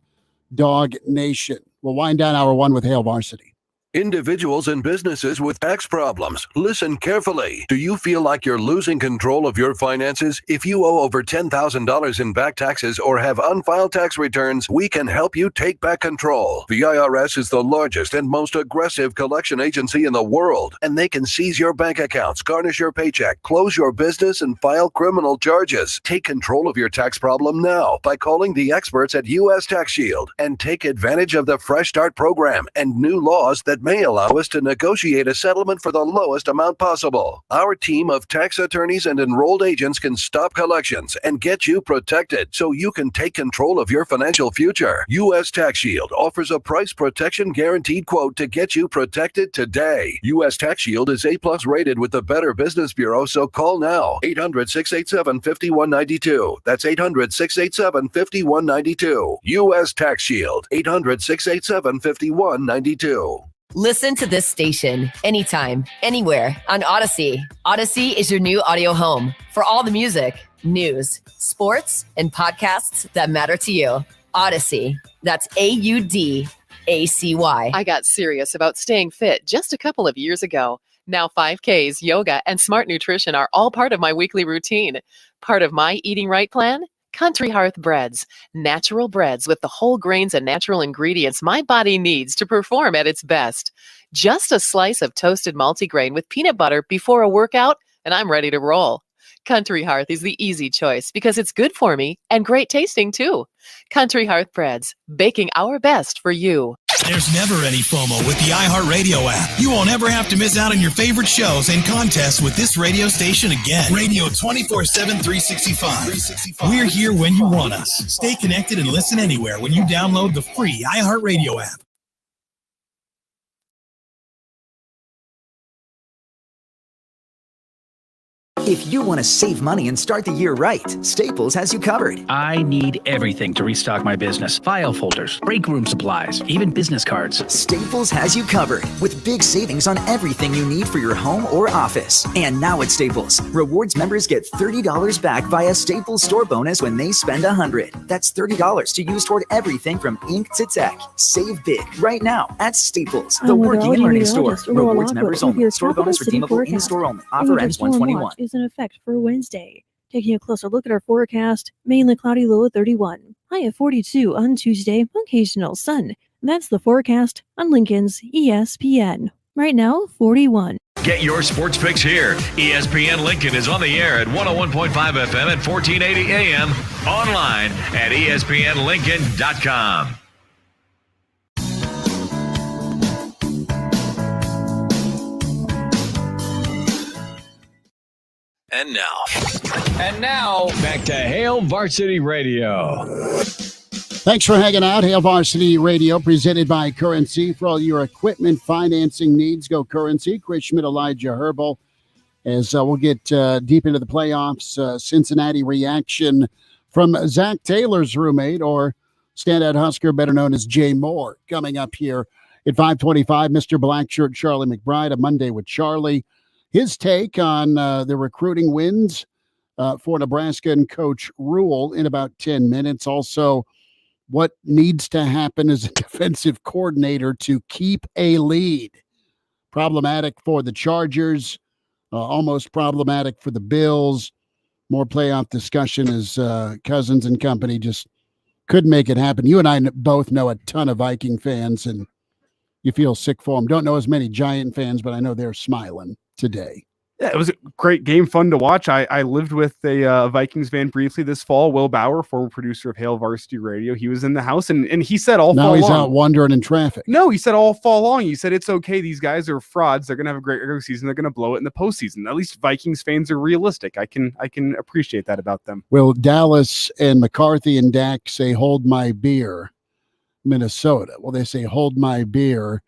Dog Nation. We'll wind down hour one with Hail Varsity. Individuals and businesses with tax problems, listen carefully. Do you feel like you're losing control of your finances? If you owe over $10,000 in back taxes or have unfiled tax returns, we can help you take back control. The IRS is the largest and most aggressive collection agency in the world, and they can seize your bank accounts, garnish your paycheck, close your business, and file criminal charges. Take control of your tax problem now by calling the experts at U.S. Tax Shield and take advantage of the Fresh Start program and new laws that may allow us to negotiate a settlement for the lowest amount possible. Our team of tax attorneys and enrolled agents can stop collections and get you protected so you can take control of your financial future. U.S. Tax Shield offers a price protection guaranteed quote to get you protected today. U.S. Tax Shield is A+ rated with the Better Business Bureau, so call now. 800-687-5192. That's 800-687-5192. U.S. Tax Shield. 800-687-5192. Listen to this station anytime, anywhere on Odyssey. Odyssey is your new audio home for all the music, news, sports, and podcasts that matter to you. Odyssey. That's AUDACY. I got serious about staying fit just a couple of years ago. Now 5Ks, yoga, and smart nutrition are all part of my weekly routine. Part of my eating right plan? Country Hearth Breads. Natural breads with the whole grains and natural ingredients my body needs to perform at its best. Just a slice of toasted multigrain with peanut butter before a workout, and I'm ready to roll. Country Hearth is the easy choice because it's good for me and great tasting too. Country Hearth Breads, baking our best for you. There's never any FOMO with the iHeartRadio app. You won't ever have to miss out on your favorite shows and contests with this radio station again. Radio 24/7, 365. We're here when you want us. Stay connected and listen anywhere when you download the free iHeartRadio app. If you want to save money and start the year right, Staples has you covered. I need everything to restock my business. File folders, break room supplies, even business cards. Staples has you covered with big savings on everything you need for your home or office. And now at Staples, Rewards members get $30 back via Staples Store Bonus when they spend $100. That's $30 to use toward everything from ink to tech. Save big right now at Staples, the working and learning store. Rewards members only. Store bonus redeemable in-store only. Offer ends 1/21. In effect for Wednesday. Taking a closer look at our forecast, mainly cloudy, low of 31, high of 42 on Tuesday, occasional sun. That's the forecast on Lincoln's ESPN. Right now, 41. Get your sports fix here. ESPN Lincoln is on the air at 101.5 FM at 1480 AM, online at espnlincoln.com. And now, back to Hail Varsity Radio. Thanks for hanging out. Hail Varsity Radio, presented by Currency. For all your equipment financing needs, go Currency. Chris Schmidt, Elijah Herbel. As we'll get deep into the playoffs, Cincinnati reaction from Zac Taylor's roommate, or standout Husker, better known as Jay Moore, coming up here at 5:25. Mr. Blackshirt, Charlie McBride, a Monday with Charlie. His take on the recruiting wins for Nebraska and Coach Rule in about 10 minutes. Also, what needs to happen as a defensive coordinator to keep a lead. Problematic for the Chargers, almost problematic for the Bills. More playoff discussion as Cousins and company just couldn't make it happen. You and I both know a ton of Viking fans, and you feel sick for them. Don't know as many Giant fans, but I know they're smiling today. Yeah, it was a great game, fun to watch. I lived with a Vikings fan briefly this fall, Will Bauer, former producer of Hail Varsity Radio. He was in the house, and he said all fall long. Now he's out wandering in traffic. No, he said all fall long. He said it's okay. These guys are frauds. They're going to have a great regular season. They're going to blow it in the postseason. At least Vikings fans are realistic. I can appreciate that about them. Will Dallas and McCarthy and Dak say, "Hold my beer," Minnesota? Will they say, "Hold my beer,"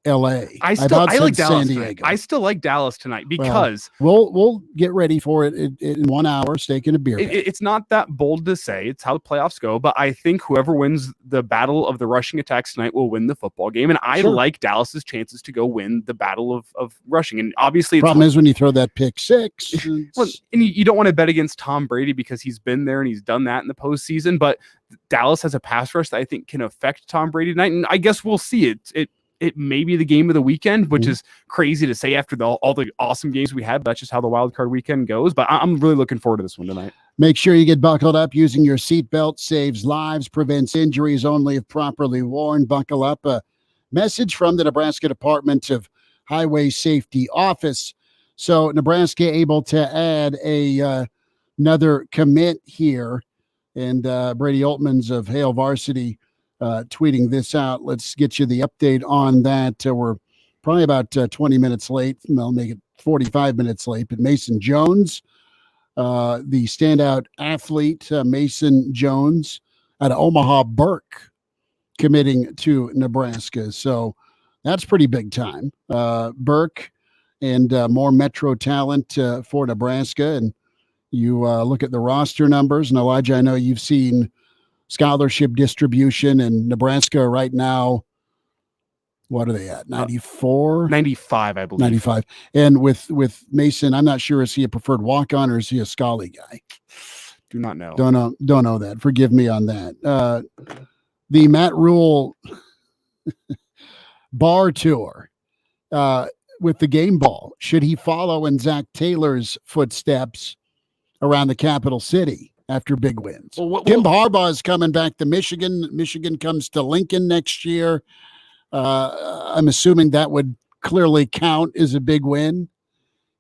LA? I like Dallas. San Diego. I still like Dallas tonight because we'll get ready for it in 1 hour. Steak and a beer. It's not that bold to say. It's how the playoffs go. But I think whoever wins the battle of the rushing attacks tonight will win the football game. And I like Dallas's chances to go win the battle of rushing. And obviously, the problem is when you throw that pick six. Well, and you don't want to bet against Tom Brady because he's been there and he's done that in the postseason. But Dallas has a pass rush that I think can affect Tom Brady tonight. And I guess we'll see it. it may be the game of the weekend, which is crazy to say after all the awesome games we had. That's just how the wild card weekend goes. But I'm really looking forward to this one tonight. Make sure you get buckled up. Using your seatbelt saves lives, prevents injuries only if properly worn. Buckle up. A message from the Nebraska Department of Highway Safety Office. So Nebraska able to add another commit here. And Brady Oltmans of Hale Varsity tweeting this out. Let's get you the update on that. We're probably about 20 minutes late. I'll make it 45 minutes late. But Mason Jones, the standout athlete, Mason Jones out of Omaha, Burke, committing to Nebraska. So that's pretty big time. Burke and more Metro talent for Nebraska. And you look at the roster numbers. And Elijah, I know you've seen scholarship distribution in Nebraska right now. What are they at? 94? 95, I believe. 95. And with Mason, I'm not sure, is he a preferred walk-on or is he a Scully guy? Do not know. Don't know that. Forgive me on that. The Matt Rule bar tour with the game ball. Should he follow in Zac Taylor's footsteps around the capital city after big wins? Jim Harbaugh is coming back to Michigan. Michigan comes to Lincoln next year. I'm assuming that would clearly count as a big win.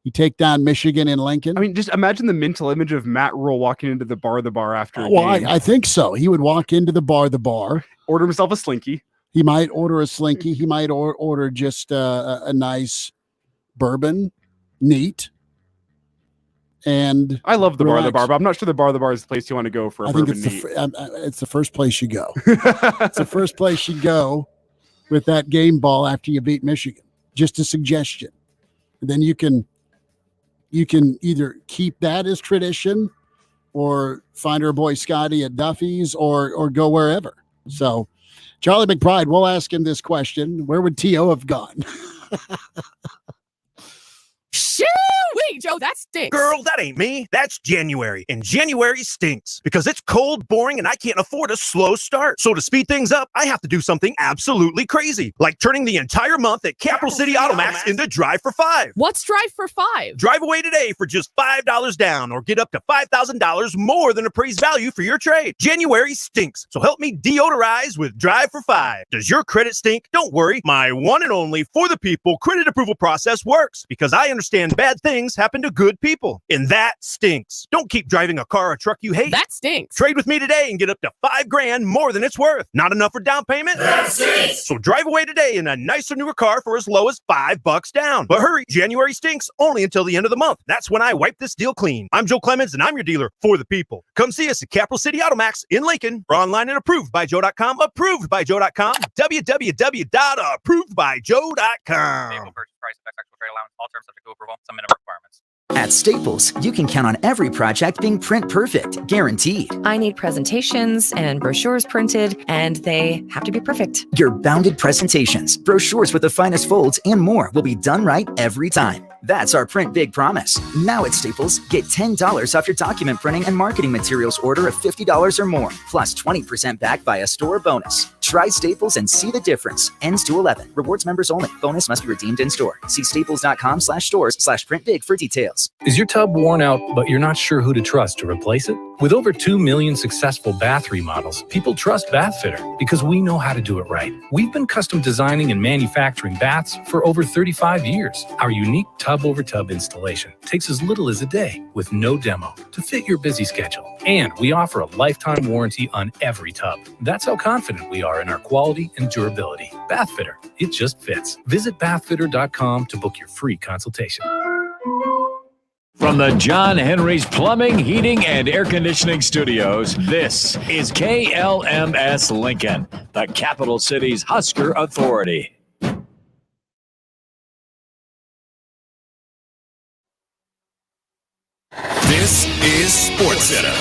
You take down Michigan in Lincoln. I mean, just imagine the mental image of Matt Rule walking into the bar after a game. I think so. He would walk into the bar, order himself a Slinky. He might order a Slinky. He might order just a nice bourbon, neat. And I love the bar, but I'm not sure the bar is the place you want to go for a bourbon neat. It's the first place you go. It's the first place you go with that game ball after you beat Michigan. Just a suggestion. And then you can either keep that as tradition or find our boy Scotty at Duffy's or go wherever. So Charlie McBride, we'll ask him this question. Where would T.O. have gone? Shoo-wee, Joe, that stinks. Girl, that ain't me. That's January. And January stinks because it's cold, boring, and I can't afford a slow start. So to speed things up, I have to do something absolutely crazy, like turning the entire month at Capital City Automax into Drive for 5. What's Drive for 5? Drive away today for just $5 down or get up to $5,000 more than appraised value for your trade. January stinks, so help me deodorize with Drive for 5. Does your credit stink? Don't worry. My one and only for the people credit approval process works because I understand bad things happen to good people, and that stinks. Don't keep driving a car or truck you hate. That stinks. Trade with me today and get up to $5,000 more than it's worth. Not enough for down payment? That stinks. So drive away today in a nicer, newer car for as low as $5 down. But hurry, January stinks only until the end of the month. That's when I wipe this deal clean. I'm Joe Clemens, and I'm your dealer for the people. Come see us at Capital City Automax in Lincoln or online at approvedbyjoe.com. Approvedbyjoe.com. www.approvedbyjoe.com. Vehicle purchase price, actual trade allowance, all terms subject to approval, some minimum requirements. At Staples, you can count on every project being print perfect, guaranteed. I need presentations and brochures printed, and they have to be perfect. Your bounded presentations, brochures with the finest folds, and more will be done right every time. That's our Print Big promise. Now at Staples, get $10 off your document printing and marketing materials order of $50 or more, plus 20% back via store bonus. Try Staples and see the difference. Ends 2/11. Rewards members only. Bonus must be redeemed in store. See staples.com/stores/printbig for details. Is your tub worn out, but you're not sure who to trust to replace it? With over 2 million successful bath remodels, people trust Bathfitter because we know how to do it right. We've been custom designing and manufacturing baths for over 35 years. Our unique tub-over-tub installation takes as little as a day with no demo to fit your busy schedule. And we offer a lifetime warranty on every tub. That's how confident we are in our quality and durability. Bathfitter, it just fits. Visit bathfitter.com to book your free consultation. From the John Henry's Plumbing, Heating, and Air Conditioning Studios, this is KLMS Lincoln, the capital city's Husker Authority. This is SportsCenter.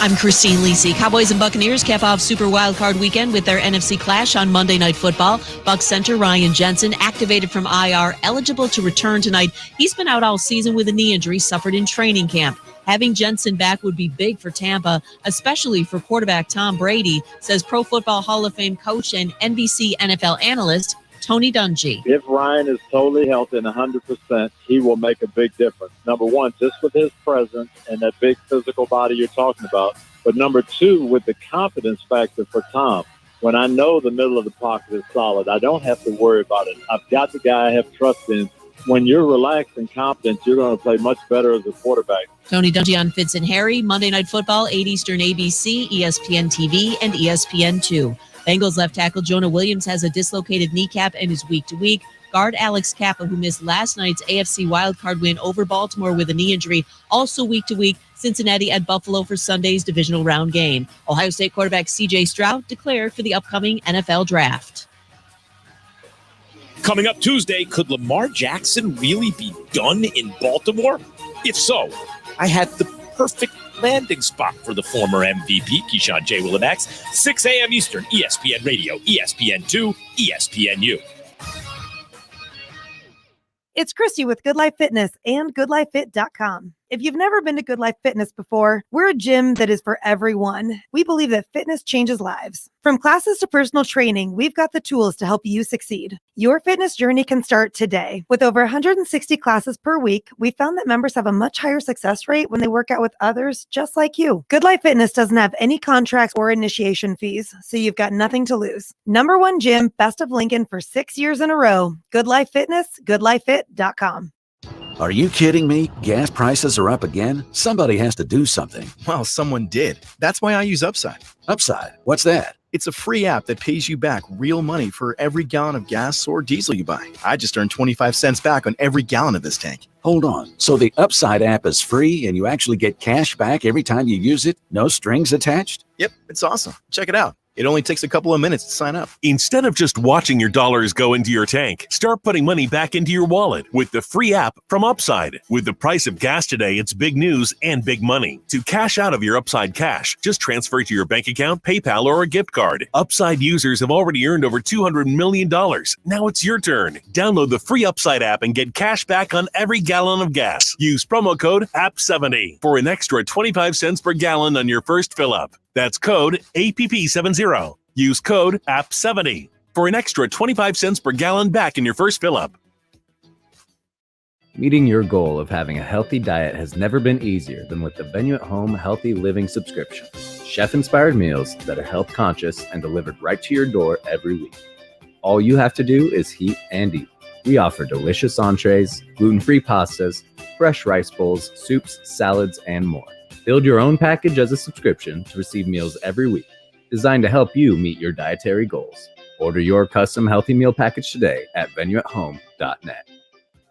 I'm Christine Lisi. Cowboys and Buccaneers cap off Super Wildcard Weekend with their NFC clash on Monday Night Football. Bucs center Ryan Jensen, activated from IR, eligible to return tonight. He's been out all season with a knee injury suffered in training camp. Having Jensen back would be big for Tampa, especially for quarterback Tom Brady, says Pro Football Hall of Fame coach and NBC NFL analyst Tony Dungy. If Ryan is totally healthy and 100%, he will make a big difference. Number one, just with his presence and that big physical body you're talking about. But number two, with the confidence factor for Tom. When I know the middle of the pocket is solid, I don't have to worry about it. I've got the guy I have trust in. When you're relaxed and confident, you're going to play much better as a quarterback. Tony Dungy on Fitz and Harry, Monday Night Football, 8 Eastern ABC, ESPN TV, and ESPN2. Bengals left tackle Jonah Williams has a dislocated kneecap and is week to week. Guard Alex Kappa, who missed last night's AFC wildcard win over Baltimore with a knee injury, also week to week. Cincinnati at Buffalo for Sunday's divisional round game. Ohio State quarterback C.J. Stroud declared for the upcoming NFL draft. Coming up Tuesday, could Lamar Jackson really be done in Baltimore? If so, I had the perfect landing spot for the former MVP, Keyshawn J. Willimax, 6 a.m. Eastern, ESPN Radio, ESPN2, ESPNU. It's Christy with Good Life Fitness and GoodLifeFit.com. If you've never been to Good Life Fitness before, we're a gym that is for everyone. We believe that fitness changes lives. From classes to personal training, we've got the tools to help you succeed. Your fitness journey can start today. With over 160 classes per week, we found that members have a much higher success rate when they work out with others just like you. Good Life Fitness doesn't have any contracts or initiation fees, so you've got nothing to lose. #1 gym, Best of Lincoln for 6 years in a row. Good Life Fitness, GoodLifeFit.com. Are you kidding me? Gas prices are up again? Somebody has to do something. Well, someone did. That's why I use Upside. Upside? What's that? It's a free app that pays you back real money for every gallon of gas or diesel you buy. I just earned 25 cents back on every gallon of this tank. Hold on. So the Upside app is free and you actually get cash back every time you use it? No strings attached? Yep, it's awesome. Check it out. It only takes a couple of minutes to sign up. Instead of just watching your dollars go into your tank, start putting money back into your wallet with the free app from Upside. With the price of gas today, it's big news and big money. To cash out of your Upside cash, just transfer it to your bank account, PayPal, or a gift card. Upside users have already earned over $200 million. Now it's your turn. Download the free Upside app and get cash back on every gallon of gas. Use promo code APP70 for an extra 25 cents per gallon on your first fill up. That's code APP70. Use code APP70 for an extra 25 cents per gallon back in your first fill-up. Meeting your goal of having a healthy diet has never been easier than with the Venue at Home Healthy Living subscription. Chef-inspired meals that are health-conscious and delivered right to your door every week. All you have to do is heat and eat. We offer delicious entrees, gluten-free pastas, fresh rice bowls, soups, salads, and more. Build your own package as a subscription to receive meals every week, designed to help you meet your dietary goals. Order your custom healthy meal package today at venueathome.net.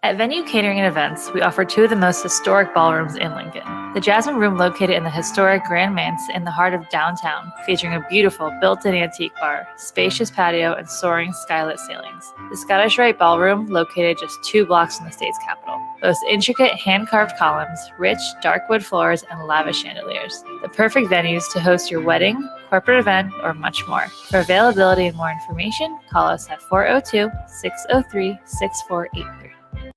At Venue Catering and Events, we offer two of the most historic ballrooms in Lincoln. The Jasmine Room located in the historic Grand Manse in the heart of downtown, featuring a beautiful built-in antique bar, spacious patio, and soaring skylit ceilings. The Scottish Rite Ballroom, located just 2 blocks from the state's capital, boasts intricate hand-carved columns, rich dark wood floors, and lavish chandeliers. The perfect venues to host your wedding, corporate event, or much more. For availability and more information, call us at 402-603-6483.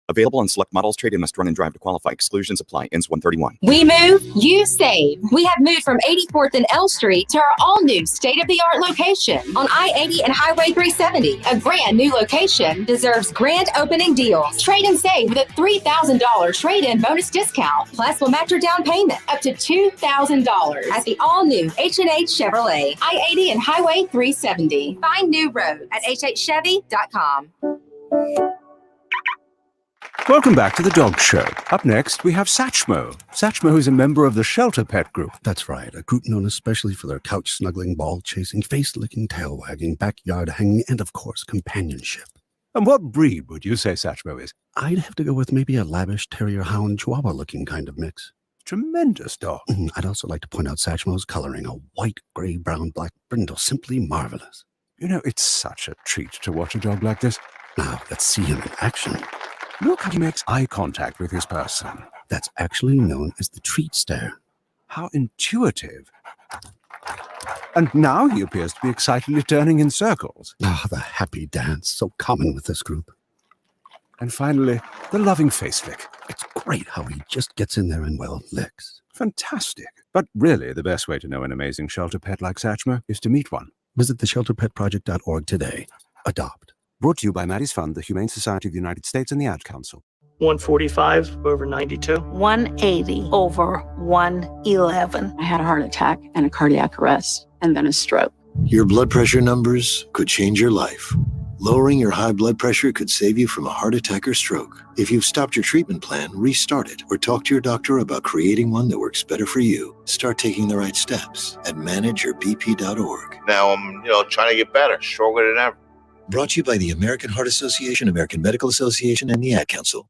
Available on select models. Trade-in must run and drive to qualify. Exclusions apply. Ends 131. We move, you save. We have moved from 84th and L Street to our all-new state-of-the-art location on I-80 and Highway 370. A brand new location deserves grand opening deals. Trade and save with a $3,000 trade-in bonus discount. Plus, we'll match your down payment up to $2,000 at the all-new H&H Chevrolet, I-80 and Highway 370. Find new roads at hhchevy.com. Welcome back to the Dog Show. Up next, we have Satchmo. Satchmo is a member of the Shelter Pet Group. That's right, a group known especially for their couch-snuggling, ball-chasing, face-licking, tail-wagging, backyard-hanging, and, of course, companionship. And what breed would you say Satchmo is? I'd have to go with maybe a lavish terrier-hound chihuahua-looking kind of mix. Tremendous dog. I'd also like to point out Satchmo's coloring, a white, gray, brown, black brindle, simply marvelous. You know, it's such a treat to watch a dog like this. Now, let's see him in action. Look how he makes eye contact with his person. That's actually known as the treat stare. How intuitive. And now he appears to be excitedly turning in circles. Ah, the happy dance, so common with this group. And finally, the loving face lick. It's great how he just gets in there and, well, licks. Fantastic. But really, the best way to know an amazing shelter pet like Satchmo is to meet one. Visit theshelterpetproject.org today. Adopt. Brought to you by Maddie's Fund, the Humane Society of the United States, and the Ad Council. 145 over 92. 180 over 111. I had a heart attack and a cardiac arrest and then a stroke. Your blood pressure numbers could change your life. Lowering your high blood pressure could save you from a heart attack or stroke. If you've stopped your treatment plan, restart it or talk to your doctor about creating one that works better for you. Start taking the right steps at manageyourbp.org. Now I'm, trying to get better, stronger than ever. Brought to you by the American Heart Association, American Medical Association, and the Ad Council.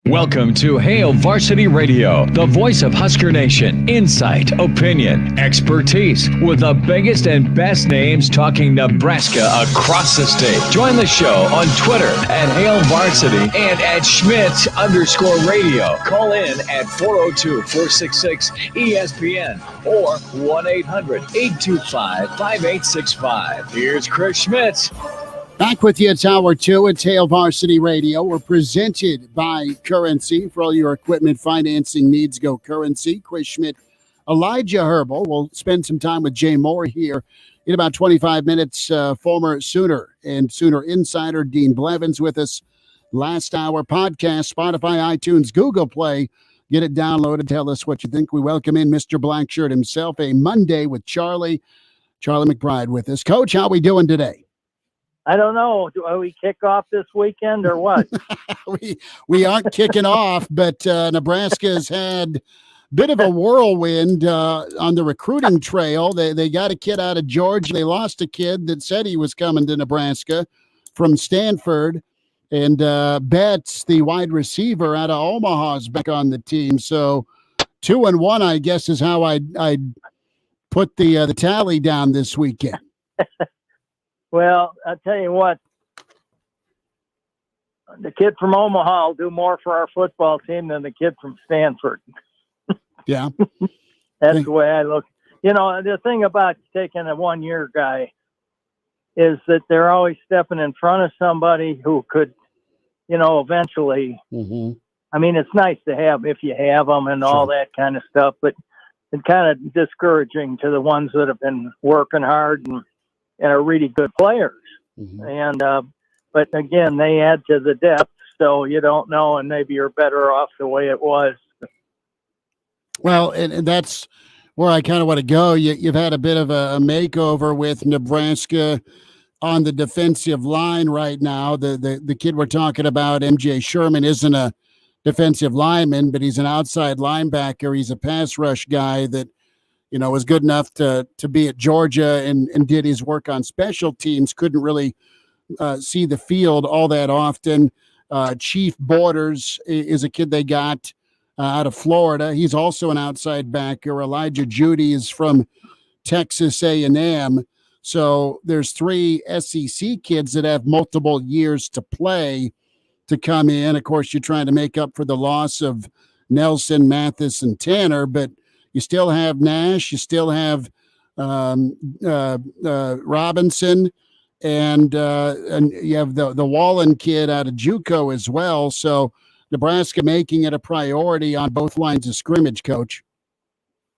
Welcome to Hail Varsity Radio, the voice of Husker Nation. Insight, opinion, expertise, with the biggest and best names talking Nebraska across the state. Join the show on Twitter at Hail Varsity and at Schmidt_radio. Call in at 402-466-ESPN or 1-800-825-5865. Here's Chris Schmidt. Back with you, it's Hour 2. It's Hail Varsity Radio. We're presented by Currency. For all your equipment financing needs, go Currency. Chris Schmidt, Elijah Herbel. We'll spend some time with Jay Moore here in about 25 minutes. Former Sooner and Sooner Insider Dean Blevins with us. Last hour podcast, Spotify, iTunes, Google Play. Get it downloaded. Tell us what you think. We welcome in Mr. Blackshirt himself. A Monday with Charlie McBride with us. Coach, how we doing today? I don't know. Do we kick off this weekend or what? we aren't kicking off, but Nebraska's had a bit of a whirlwind on the recruiting trail. They got a kid out of Georgia. They lost a kid that said he was coming to Nebraska from Stanford. And Betts, the wide receiver out of Omaha, is back on the team. So 2-1, I guess, is how I'd put the tally down this weekend. Well, I'll tell you what, the kid from Omaha will do more for our football team than the kid from Stanford. Yeah. That's the way I look. The thing about taking a one-year guy is that they're always stepping in front of somebody who could, eventually. Mm-hmm. I mean, it's nice to have if you have them and all that kind of stuff, but it's kind of discouraging to the ones that have been working hard and are really good players. Mm-hmm. And but again, they add to the depth, so you don't know, and maybe you're better off the way it was. Well, and that's where I kind of want to go. You've had a bit of a makeover with Nebraska on the defensive line right now. The kid we're talking about, MJ Sherman, isn't a defensive lineman, but he's an outside linebacker. He's a pass rush guy that was good enough to be at Georgia and did his work on special teams. Couldn't really see the field all that often. Chief Borders is a kid they got out of Florida. He's also an outside backer. Elijah Judy is from Texas A&M. So there's 3 SEC kids that have multiple years to play to come in. Of course, you're trying to make up for the loss of Nelson, Mathis, and Tanner, but you still have Nash, you still have Robinson, and you have the Wallen kid out of JUCO as well. So Nebraska making it a priority on both lines of scrimmage, Coach.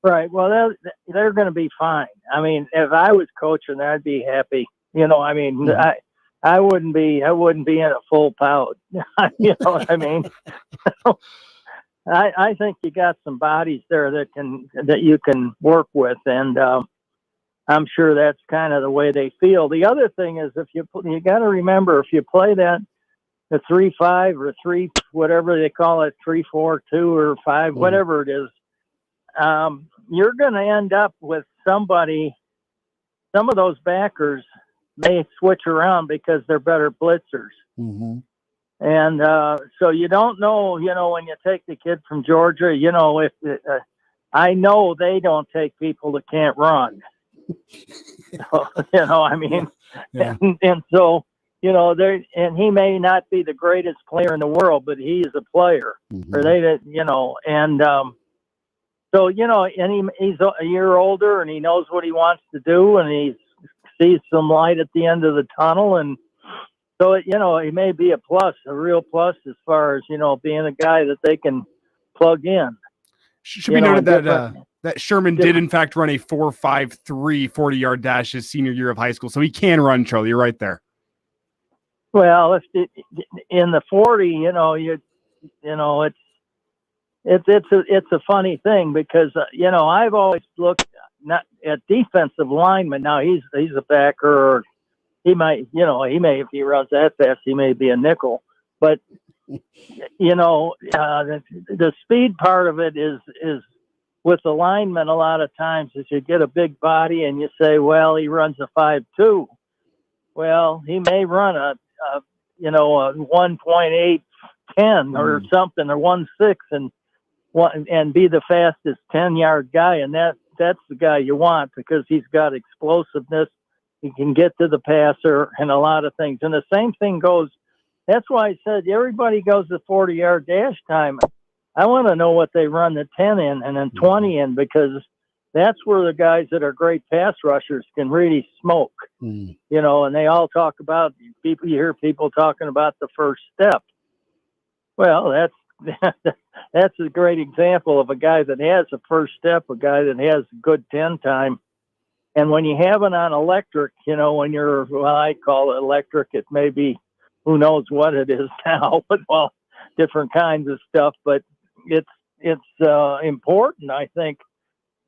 Right. Well, they're going to be fine. I mean, if I was coaching, I'd be happy. I wouldn't be in a full pout. You know what I mean? I think you got some bodies there that you can work with, and I'm sure that's kind of the way they feel. The other thing is, you got to remember, if you play the 3-5 or 3 whatever they call it, 3-4-2 or 5, whatever it is, you're going to end up with somebody. Some of those backers may switch around because they're better blitzers. Mm-hmm. And so you don't know, when you take the kid from Georgia, if I know they don't take people that can't run. I mean, yeah. and so, and he may not be the greatest player in the world, but he is a player. Mm-hmm. Or and so, and he's a year older and he knows what he wants to do and he sees some light at the end of the tunnel. And so, he may be a real plus as far as, being a guy that they can plug in. Should be noted that Sherman did in fact run a 4.53 40-yard dash his senior year of high school, so he can run. Charlie, you're right there. Well, in the 40, it's a funny thing because I've always looked not at defensive linemen. Now he's a backer, or he may if he runs that fast, he may be a nickel. But the speed part of it is with the linemen. A lot of times, is you get a big body and you say, well, he runs a 5.2. Well, he may run a 1.810 or something, or 1.6 and be the fastest 10-yard guy, and that's the guy you want because he's got explosiveness. He can get to the passer and a lot of things. And the same thing goes. That's why I said everybody goes the 40-yard dash time. I want to know what they run the 10 in and then 20 in, because that's where the guys that are great pass rushers can really smoke. And they all talk about you hear people talking about the first step. Well, that's a great example of a guy that has a first step, a guy that has a good 10 time. And when you have it on electric, when you're, I call it electric, it may be, who knows what it is now, but different kinds of stuff. But it's important, I think,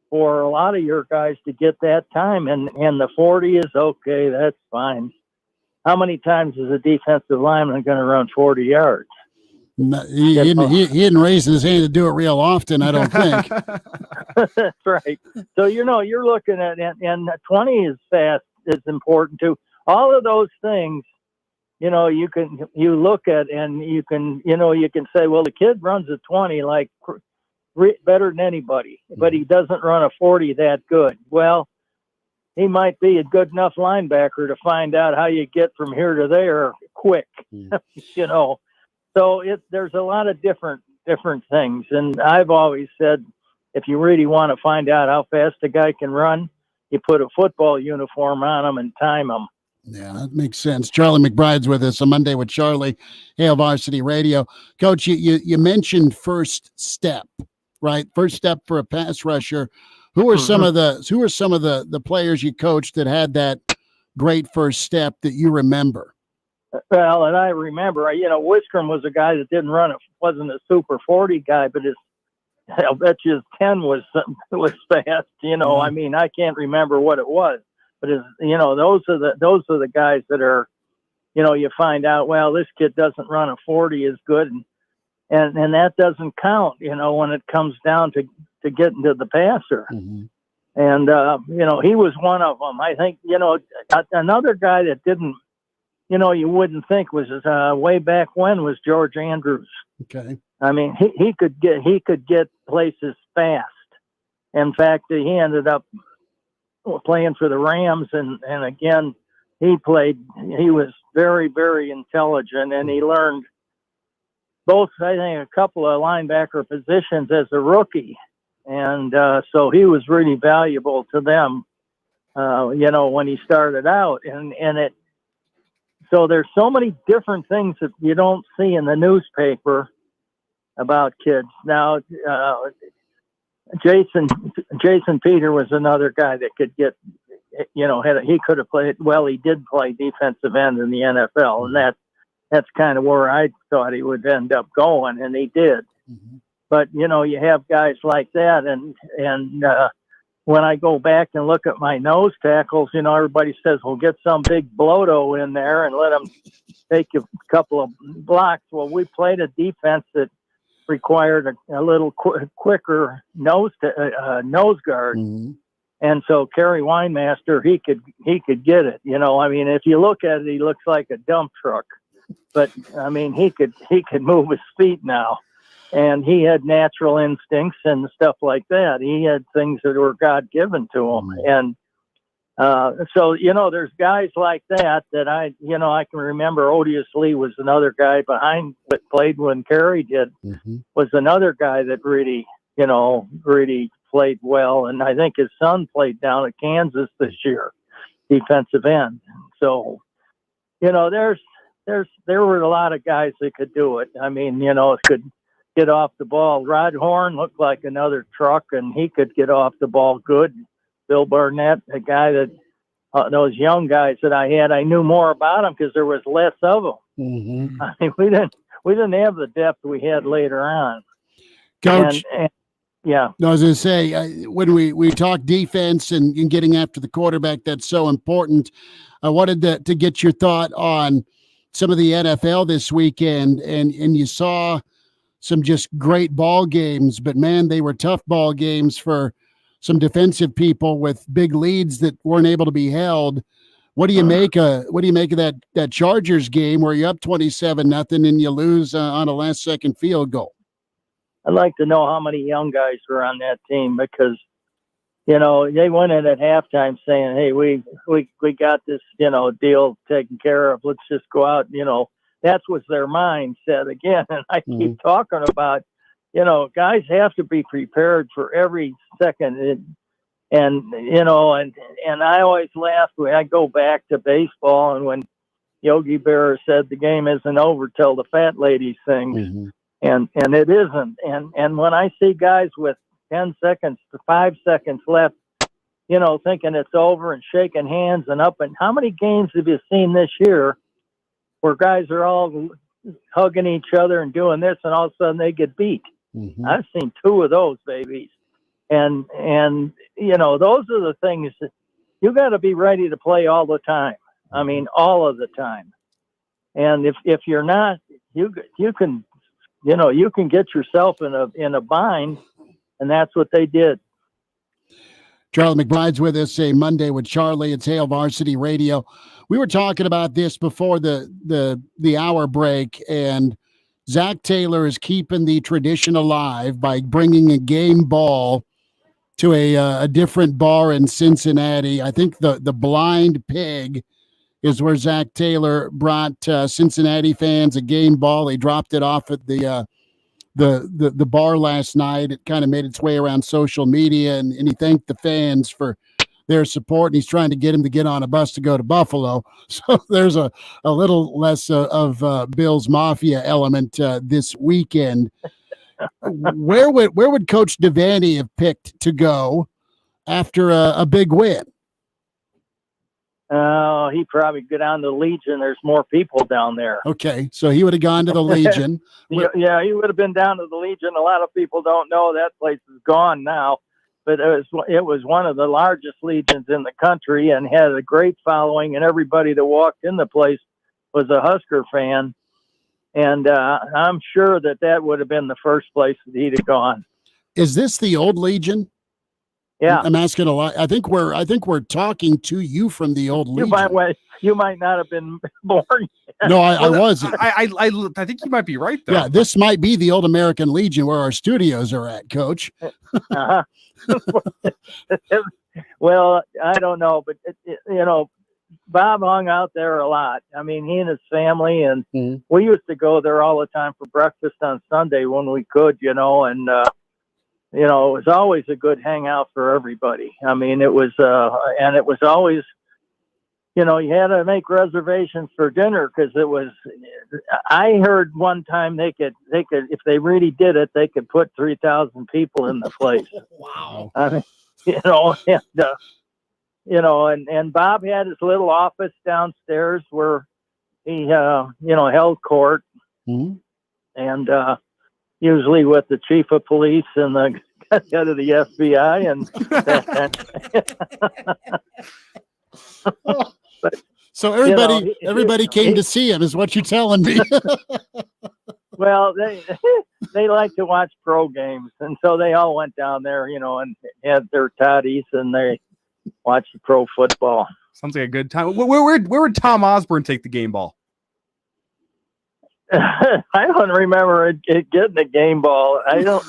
for a lot of your guys to get that time. And the 40 is okay. That's fine. How many times is a defensive lineman going to run 40 yards? No, he didn't raise his hand to do it real often, I don't think. That's right. So, you're looking at, and 20 is fast, is important too. All of those things, you look at, and you can say, well, the kid runs a 20 like better than anybody, but he doesn't run a 40 that good. Well, he might be a good enough linebacker to find out how you get from here to there quick, So there's a lot of different things. And I've always said, if you really want to find out how fast a guy can run, you put a football uniform on him and time him. Yeah, that makes sense. Charlie McBride's with us on Monday with Charlie, Hail Varsity Radio. Coach, you mentioned first step, right? First step for a pass rusher. Who are some of the players you coached that had that great first step that you remember? Well, and I remember, Wiskram was a guy that wasn't a super 40 guy, but I'll bet you his 10 was fast. I mean, I can't remember what it was, but those are the guys that are, you find out, well, this kid doesn't run a 40 as good, and that doesn't count, when it comes down to getting to the passer. And he was one of them. I think another guy that didn't. You wouldn't think was way back when was George Andrews. Okay. I mean, he could get places fast. In fact, he ended up playing for the Rams, and again, he was very, very intelligent, and he learned both, I think, a couple of linebacker positions as a rookie. And so he was really valuable to them, when he started out. So there's so many different things that you don't see in the newspaper about kids. Now, Jason Peter was another guy that could get, he could have played, well, he did play defensive end in the NFL, and that's kind of where I thought he would end up going, and he did. But, you have guys like that, and when I go back and look at my nose tackles, everybody says, well, get some big bloato in there and let them take a couple of blocks. Well, we played a defense that required a little quicker nose guard. And so Kerry Weinmaster, he could get it. I mean, if you look at it, he looks like a dump truck, but I mean, he could move his feet now. And he had natural instincts and stuff like that. He had things that were God-given to him. And so, there's guys like that I can remember. Odious Lee was another guy behind that played when Kerry did, was another guy that really, really played well. And I think his son played down at Kansas this year, defensive end. So, there were a lot of guys that could do it. I mean, could get off the ball. Rod Horn looked like another truck, and he could get off the ball good. Bill Barnett, a guy that those young guys that I had, I knew more about them because there was less of them. Mm-hmm. I mean, we didn't have the depth we had later on. Coach. Yeah. No, I was going to say, when we talk defense and getting after the quarterback, that's so important. I wanted to get your thought on some of the NFL this weekend, and you saw some just great ball games, but man, they were tough ball games for some defensive people with big leads that weren't able to be held. What do you make of that Chargers game where you're up 27-0 and you lose on a last-second field goal? I'd like to know how many young guys were on that team because, they went in at halftime saying, hey, we got this, deal taken care of. Let's just go out. That was their mindset again. And I keep talking about, guys have to be prepared for every second. And I always laugh when I go back to baseball and when Yogi Berra said the game isn't over till the fat lady sings. Mm-hmm. And it isn't. And when I see guys with 10 seconds to 5 seconds left, thinking it's over and shaking hands and up. And how many games have you seen this year where guys are all hugging each other and doing this and all of a sudden they get beat? Mm-hmm. I've seen 2 of those babies. And those are the things that you got to be ready to play all the time. I mean, all of the time. And if you're not, you can get yourself in a bind, and that's what they did. Charlie McBride's with us, a Monday with Charlie. It's Hail Varsity Radio. We were talking about this before the hour break, and Zac Taylor is keeping the tradition alive by bringing a game ball to a different bar in Cincinnati. I think the Blind Pig is where Zac Taylor brought Cincinnati fans a game ball. He dropped it off at the bar last night. It kind of made its way around social media, and he thanked the fans for their support, and he's trying to get him to get on a bus to go to Buffalo. So there's a little less of Bill's Mafia element this weekend. Where would Coach Devaney have picked to go after a big win? He'd probably go down to the Legion. There's more people down there. Okay, so he would have gone to the Legion. Yeah, he would have been down to the Legion. A lot of people don't know that place is gone now, but it was one of the largest Legions in the country and had a great following, and everybody that walked in the place was a Husker fan. And I'm sure that would have been the first place that he'd have gone. Is this the old Legion? Yeah, I'm asking a lot. I think we're talking to you from the old Legion. You might not have been born yet. No, I wasn't. I think you might be right though. Yeah, this might be the old American Legion where our studios are at, Coach. Uh-huh. Well, I don't know, but Bob hung out there a lot. I mean, he and his family, and we used to go there all the time for breakfast on Sunday when we could, and it was always a good hangout for everybody. I mean, it was always, you had to make reservations for dinner because I heard one time they could, if they really did it, they could put 3,000 people in the place. Wow. I mean, and Bob had his little office downstairs where he, held court, and usually with the chief of police and the head of the FBI, So everybody came to see him, is what you're telling me. Well, they like to watch pro games, and so they all went down there, and had their toddies, and they watched the pro football. Sounds like a good time. Where would Tom Osborne take the game ball? I don't remember it getting a game ball. I don't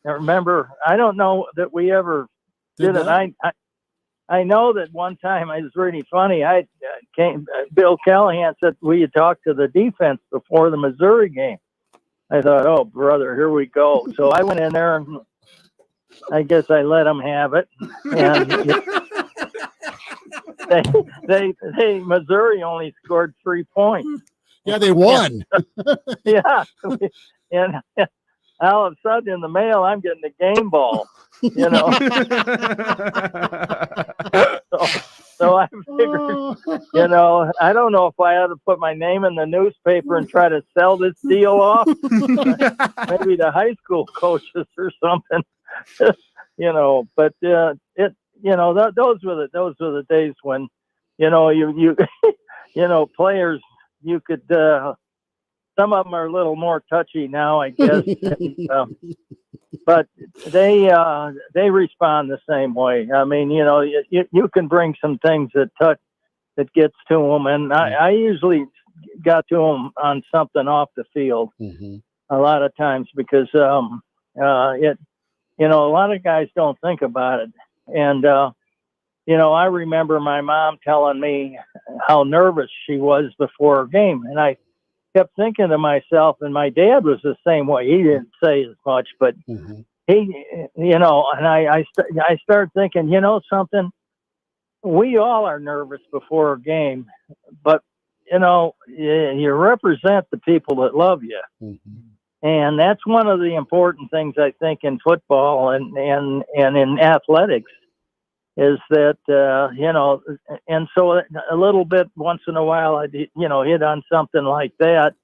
remember. I don't know that we ever did it. I know that one time it was really funny. Bill Callahan said we had talked to the defense before the Missouri game. I thought, oh brother, here we go. So I went in there and I guess I let them have it. And Missouri only scored 3 points. Yeah, they won. Yeah. And all of a sudden in the mail, I'm getting a game ball, you know. So I figured, you know, I don't know if I ought to put my name in the newspaper and try to sell this deal off. Maybe the high school coaches or something, you know. But those were the days when, you know, you you know, players, you could. Some of them are a little more touchy now, I guess. But they respond the same way. I mean, you know, you can bring some things that gets to them, and I usually got to them on something off the field a lot of times because you know, a lot of guys don't think about it, and you know, I remember my mom telling me how nervous she was before a game, and I kept thinking to myself, and my dad was the same way. He didn't say as much, but he, you know, and I started thinking, you know, something, we all are nervous before a game, but you know, you represent the people that love you. And that's one of the important things I think in football and in athletics is that, you know, and so a little bit once in a while, I, you know, hit on something like that.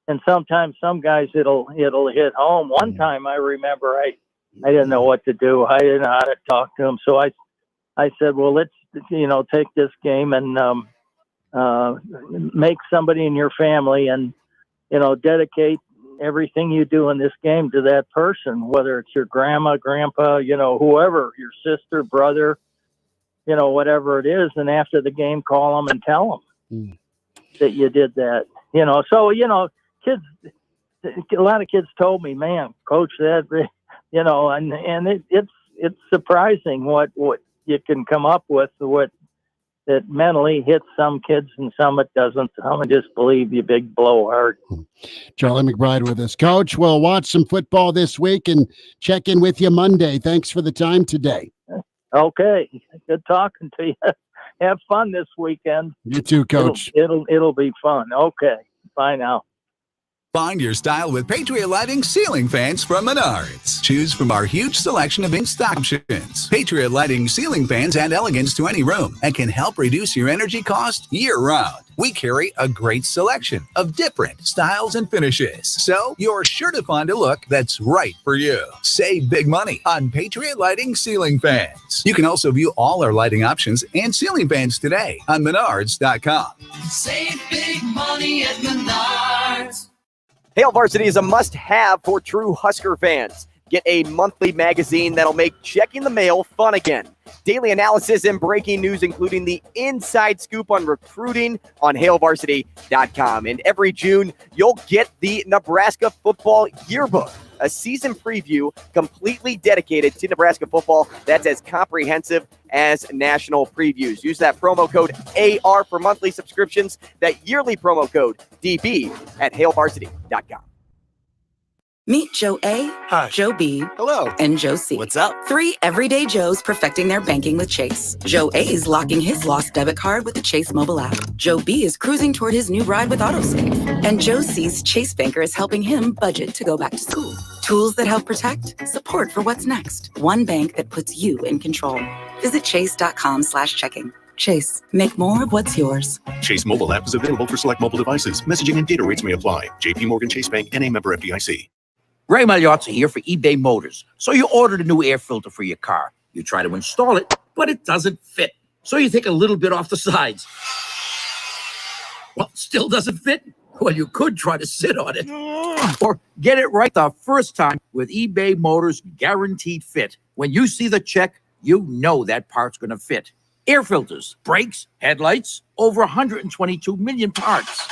And sometimes some guys, it'll hit home. One time I remember I didn't know what to do. I didn't know how to talk to him. So I said, well, let's, you know, take this game and make somebody in your family and, you know, dedicate everything you do in this game to that person, whether it's your grandma, grandpa, you know, whoever, your sister, brother, you know, whatever it is. And after the game, call them and tell them that you did that, you know. So, you know, kids, a lot of kids told me, man, coach, that, you know, and it's surprising what you can come up with, what that mentally hits some kids and some it doesn't. Some just believe you big blowhard. Charlie McBride with us. Coach, we'll watch some football this week and check in with you Monday. Thanks for the time today. Okay. Good talking to you. Have fun this weekend. You too, Coach. It'll be fun. Okay. Bye now. Find your style with Patriot Lighting ceiling fans from Menards. Choose from our huge selection of in-stock options. Patriot Lighting ceiling fans add elegance to any room and can help reduce your energy cost year-round. We carry a great selection of different styles and finishes, so you're sure to find a look that's right for you. Save big money on Patriot Lighting ceiling fans. You can also view all our lighting options and ceiling fans today on Menards.com. Save big money at Menards. Hail Varsity is a must-have for true Husker fans. Get a monthly magazine that'll make checking the mail fun again. Daily analysis and breaking news, including the inside scoop on recruiting on HailVarsity.com. And every June, you'll get the Nebraska Football Yearbook, a season preview completely dedicated to Nebraska football that's as comprehensive as national previews. Use that promo code AR for monthly subscriptions, that yearly promo code DB at HailVarsity.com. Meet Joe A, Hi. Joe B, Hello. and Joe C. What's up? 3 everyday Joes perfecting their banking with Chase. Joe A is locking his lost debit card with the Chase mobile app. Joe B is cruising toward his new ride with AutoSave. And Joe C's Chase banker is helping him budget to go back to school. Tools that help protect, support for what's next. One bank that puts you in control. Visit chase.com/checking. Chase, make more of what's yours. Chase mobile app is available for select mobile devices. Messaging and data rates may apply. JP Morgan Chase Bank, N.A. member FDIC. Ray Magliozzi here for eBay Motors. So you ordered a new air filter for your car. You try to install it, but it doesn't fit. So you take a little bit off the sides. Well, still doesn't fit? Well, you could try to sit on it. Or get it right the first time with eBay Motors Guaranteed Fit. When you see the check, you know that part's going to fit. Air filters, brakes, headlights, over 122 million parts.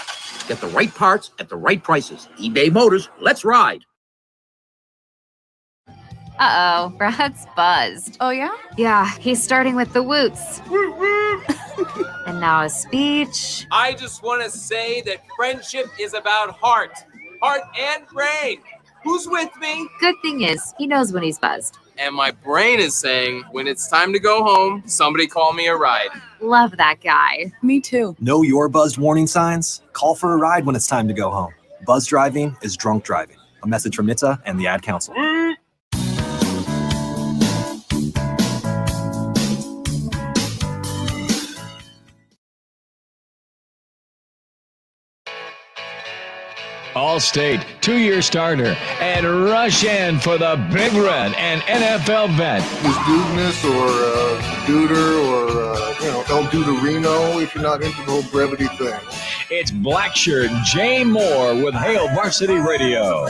Get the right parts at the right prices. eBay Motors, let's ride. Uh-oh, Brad's buzzed. Oh, yeah? Yeah, he's starting with the woots. And now a speech. I just want to say that friendship is about heart and brain. Who's with me? Good thing is, he knows when he's buzzed. And my brain is saying, when it's time to go home, somebody call me a ride. Love that guy. Me too. Know your buzzed warning signs? Call for a ride when it's time to go home. Buzz driving is drunk driving. A message from NHTSA and the Ad Council. All-State, 2-year starter, and rush in for the Big Red and NFL vet. Is Dudeness or Duder or El Duderino if you're not into the whole brevity thing. It's Blackshirt Jay Moore with Hail Varsity Radio.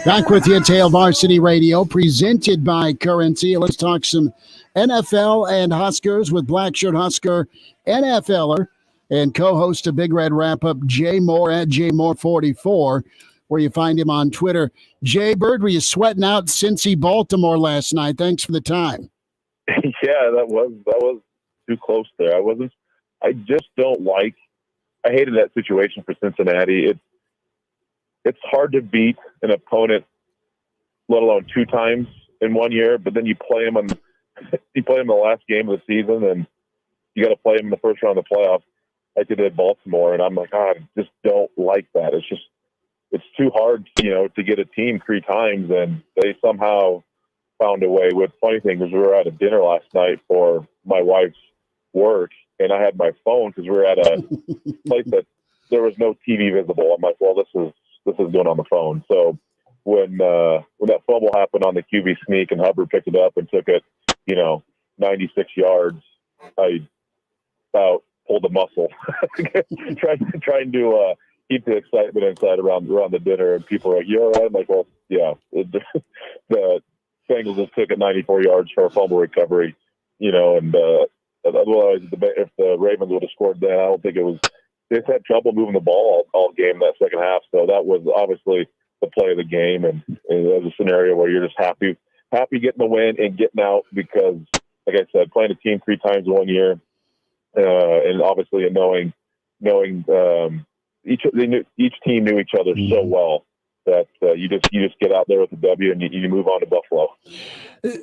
Back with you at Hail Varsity Radio, presented by Currency. Let's talk some NFL and Huskers with Blackshirt Husker NFLer and co-host of Big Red Wrap-Up, Jay Moore at JMoore44, where you find him on Twitter. Jay Bird, were you sweating out Cincy Baltimore last night? Thanks for the time. Yeah, that was too close there. I just don't like. I hated that situation for Cincinnati. It's hard to beat an opponent, let alone 2 times in 1 year. But then you play them the last game of the season, and you got to play them in the first round of the playoffs. Like they did Baltimore, and I'm like, I just don't like that. It's too hard, to get a team 3 times, and they somehow found a way. With funny thing was, we were at a dinner last night for my wife's work, and I had my phone because we were at a place that there was no TV visible. I'm like, well, this is doing on the phone. So when that fumble happened on the QB sneak and Hubbard picked it up and took it, 96 yards, I about pulled a muscle trying to keep the excitement inside around the dinner, and people are like, "You all right?" I'm like, well, yeah. The Bengals just took it 94 yards for a fumble recovery, and otherwise, if the Ravens would have scored then, I don't think it was. They just had trouble moving the ball all game that second half, so that was obviously the play of the game, and it was a scenario where you're just happy getting the win and getting out because, like I said, playing a team 3 times in 1 year. And obviously, knowing each team knew each other so well that you just get out there with the W and you move on to Buffalo.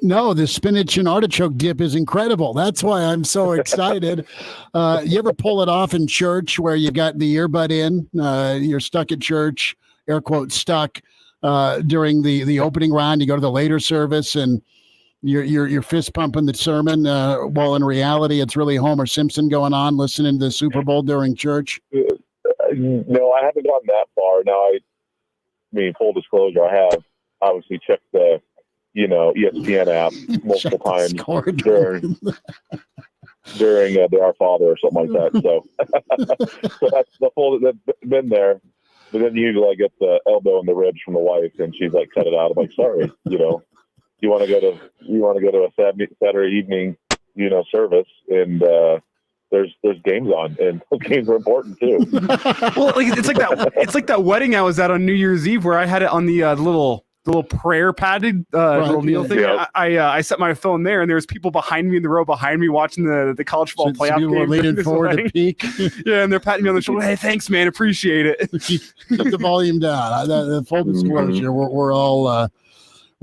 No, the spinach and artichoke dip is incredible. That's why I'm so excited. You ever pull it off in church where you got the earbud in? You're stuck at church, air quotes stuck during the opening round. You go to the later service and you're fist pumping the sermon, while in reality it's really Homer Simpson going on listening to the Super Bowl during church. No, I haven't gone that far. Now, full disclosure, I have obviously checked the ESPN app multiple times during the Our Father or something like that. So that's the full that's been there. But then you get the elbow in the ribs from the wife, and she's like, "Cut it out." I'm like, "Sorry, You want to go to a Saturday evening, service, and there's games on, and those games are important too." Well, it's like that wedding I was at on New Year's Eve where I had it on the little prayer padded little kneel thing. Yeah. I set my phone there, and there's people behind me in the row behind me watching the college football playoff game. People leaning forward to peek. Yeah, and they're patting me on the shoulder. "Hey, thanks, man, appreciate it." Keep the volume down. The full disclosure, we're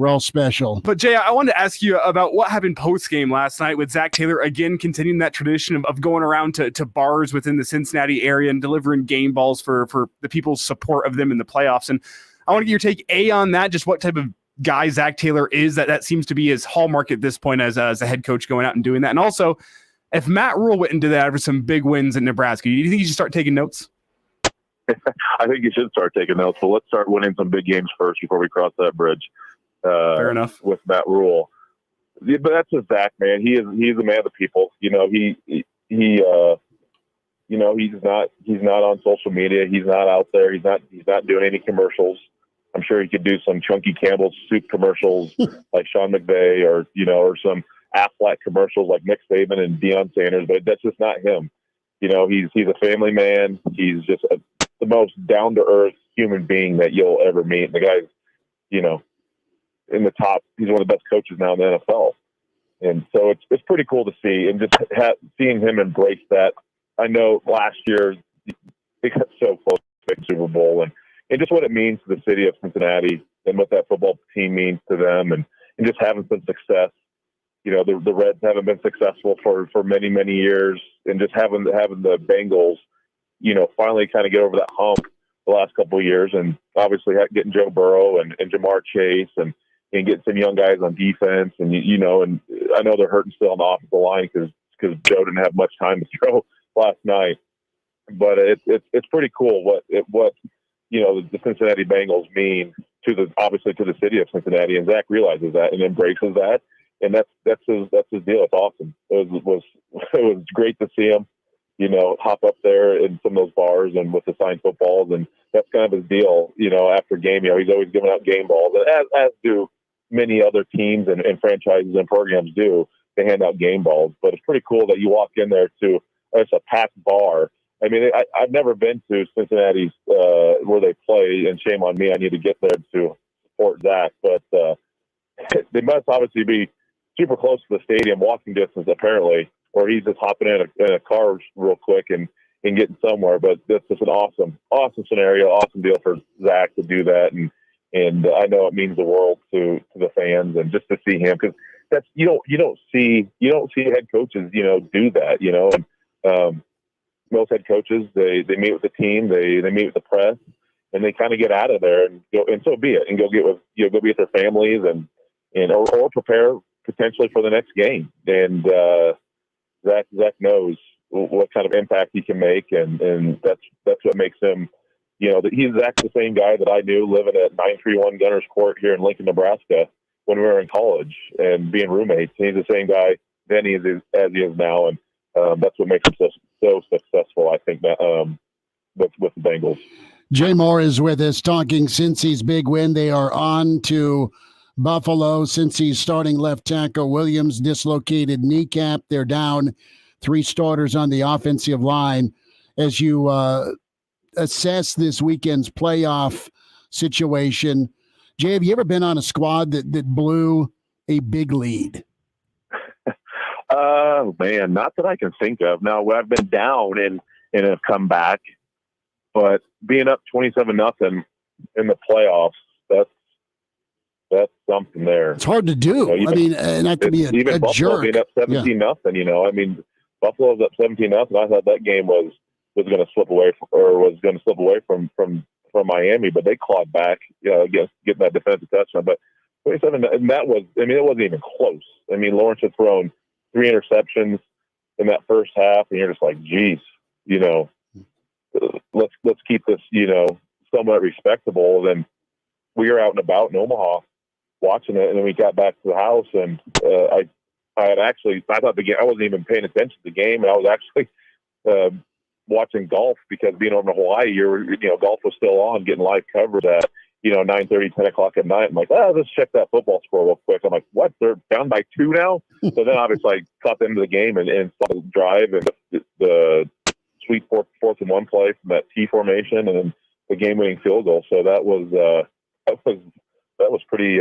all special. But Jay, I wanted to ask you about what happened post-game last night with Zac Taylor, again, continuing that tradition of going around to bars within the Cincinnati area and delivering game balls for the people's support of them in the playoffs. And I want to get your take, on that, just what type of guy Zac Taylor is. That seems to be his hallmark at this point as a head coach going out and doing that. And also, if Matt Rule went into that after some big wins in Nebraska, do you think you should start taking notes? I think you should start taking notes, but let's start winning some big games first before we cross that bridge. Fair enough. With Matt Rule, but that's just Zach, man. He's a man of the people. He's not on social media. He's not out there. He's not doing any commercials. I'm sure he could do some Chunky Campbell's soup commercials like Sean McVay, or some Aflac commercials like Nick Saban and Deion Sanders. But that's just not him. He's a family man. He's just the most down to earth human being that you'll ever meet. The guy's, in the top. He's one of the best coaches now in the NFL. And so it's pretty cool to see, and just seeing him embrace that. I know last year they got so close to the Super Bowl, and just what it means to the city of Cincinnati and what that football team means to them, and just having some success. The Reds haven't been successful for many, many years, and just having the Bengals, finally kind of get over that hump the last couple of years, and obviously getting Joe Burrow and Jamar Chase and getting some young guys on defense, and and I know they're hurting still on the offensive line because Joe didn't have much time to throw last night. But it's pretty cool what the Cincinnati Bengals mean obviously to the city of Cincinnati, and Zac realizes that and embraces that, and that's his deal. It's awesome. It was great to see him, hop up there in some of those bars and with the signed footballs, and that's kind of his deal. After game, he's always giving out game balls, as do many other teams and franchises and programs do. They hand out game balls, but it's pretty cool that you walk in there to it's a packed bar. I mean, I've never been to Cincinnati's where they play, and shame on me. I need to get there to support Zac, but they must obviously be super close to the stadium, walking distance apparently, or he's just hopping in a car real quick and getting somewhere. But that's just an awesome scenario, awesome deal for Zac to do that, and I know it means the world to the fans, and just to see him, because that's you don't see head coaches do that, and most head coaches they meet with the team, they meet with the press, and they kind of get out of there and go, and so be it, and go get with go be with their families and or prepare potentially for the next game. And Zac knows what kind of impact he can make, and that's what makes him, he's Zac's the same guy that I knew living at 931 Gunners Court here in Lincoln, Nebraska when we were in college and being roommates. He's the same guy then as he is now, and that's what makes him so successful, I think, with the Bengals. Jay Moore is with us talking Cincy's big win. They are on to Buffalo. Cincy's starting left tackle Williams dislocated kneecap. They're down 3 starters on the offensive line. As you assess this weekend's playoff situation, Jay, have you ever been on a squad that blew a big lead? Oh man, not that I can think of. Now I've been down and have come back, but being up 27-0 in the playoffs, that's something there. It's hard to do. Not to be a Buffalo jerk. Being up 17-0, Buffalo's up 17-0. I thought that game was going to slip away from Miami, but they clawed back, getting that defensive touchdown. But 27, and that was, it wasn't even close. Lawrence had thrown 3 interceptions in that first half, and you're just like, geez, let's keep this, somewhat respectable. Then we were out and about in Omaha watching it, and then we got back to the house, and I thought the game, I wasn't even paying attention to the game, and I was actually watching golf, because being over in Hawaii, golf was still on, getting live coverage at 9:30, 10 o'clock at night. I'm like, let's check that football score real quick. I'm like, what? They're down by 2 now? So then obviously I caught the end of the game and saw the drive and the sweet fourth and 1 play from that T formation, and then the game-winning field goal. So that was pretty.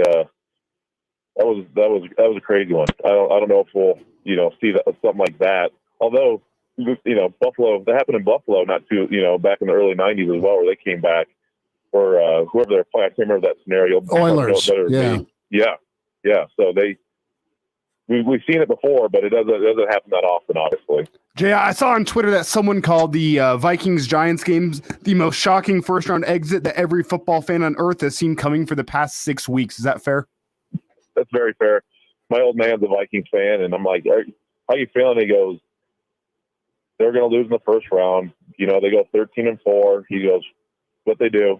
That was a crazy one. I don't know if we'll see that, something like that. Although Buffalo, that happened in Buffalo not too back in the early 90s as well, where they came back. Or whoever they're playing, I can't remember that scenario. Oilers, yeah. So we've seen it before, but it doesn't happen that often, obviously. Jay, I saw on Twitter that someone called the Vikings-Giants games the most shocking first-round exit that every football fan on earth has seen coming for the past 6 weeks. Is that fair? That's very fair. My old man's a Vikings fan, and I'm like, how you feeling? He goes, they're going to lose in the first round. They go 13-4. He goes, what they do.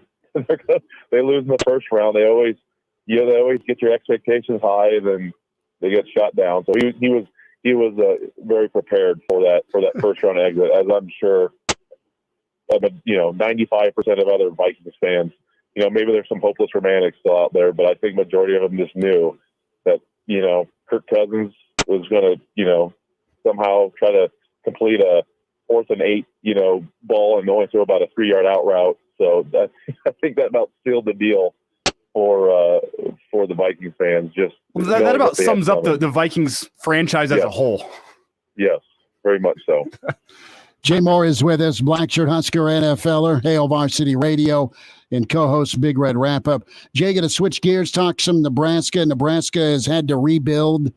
They lose in the first round. They always get your expectations high, then they get shot down. So he was very prepared for that first round exit, as I'm sure 95% of other Vikings fans. Maybe there's some hopeless romantics still out there, but I think majority of them just knew that Kirk Cousins was going to somehow try to complete a 4th and 8 ball and only throw about a 3-yard out route. So I think that about sealed the deal for the Vikings fans. Just that about sums up the Vikings franchise as a whole. Yes, very much so. Jay Moore is with us, Blackshirt Husker NFLer, Hail Varsity Radio, and co-host Big Red Wrap-Up. Jay, going to switch gears, talk some Nebraska. Nebraska has had to rebuild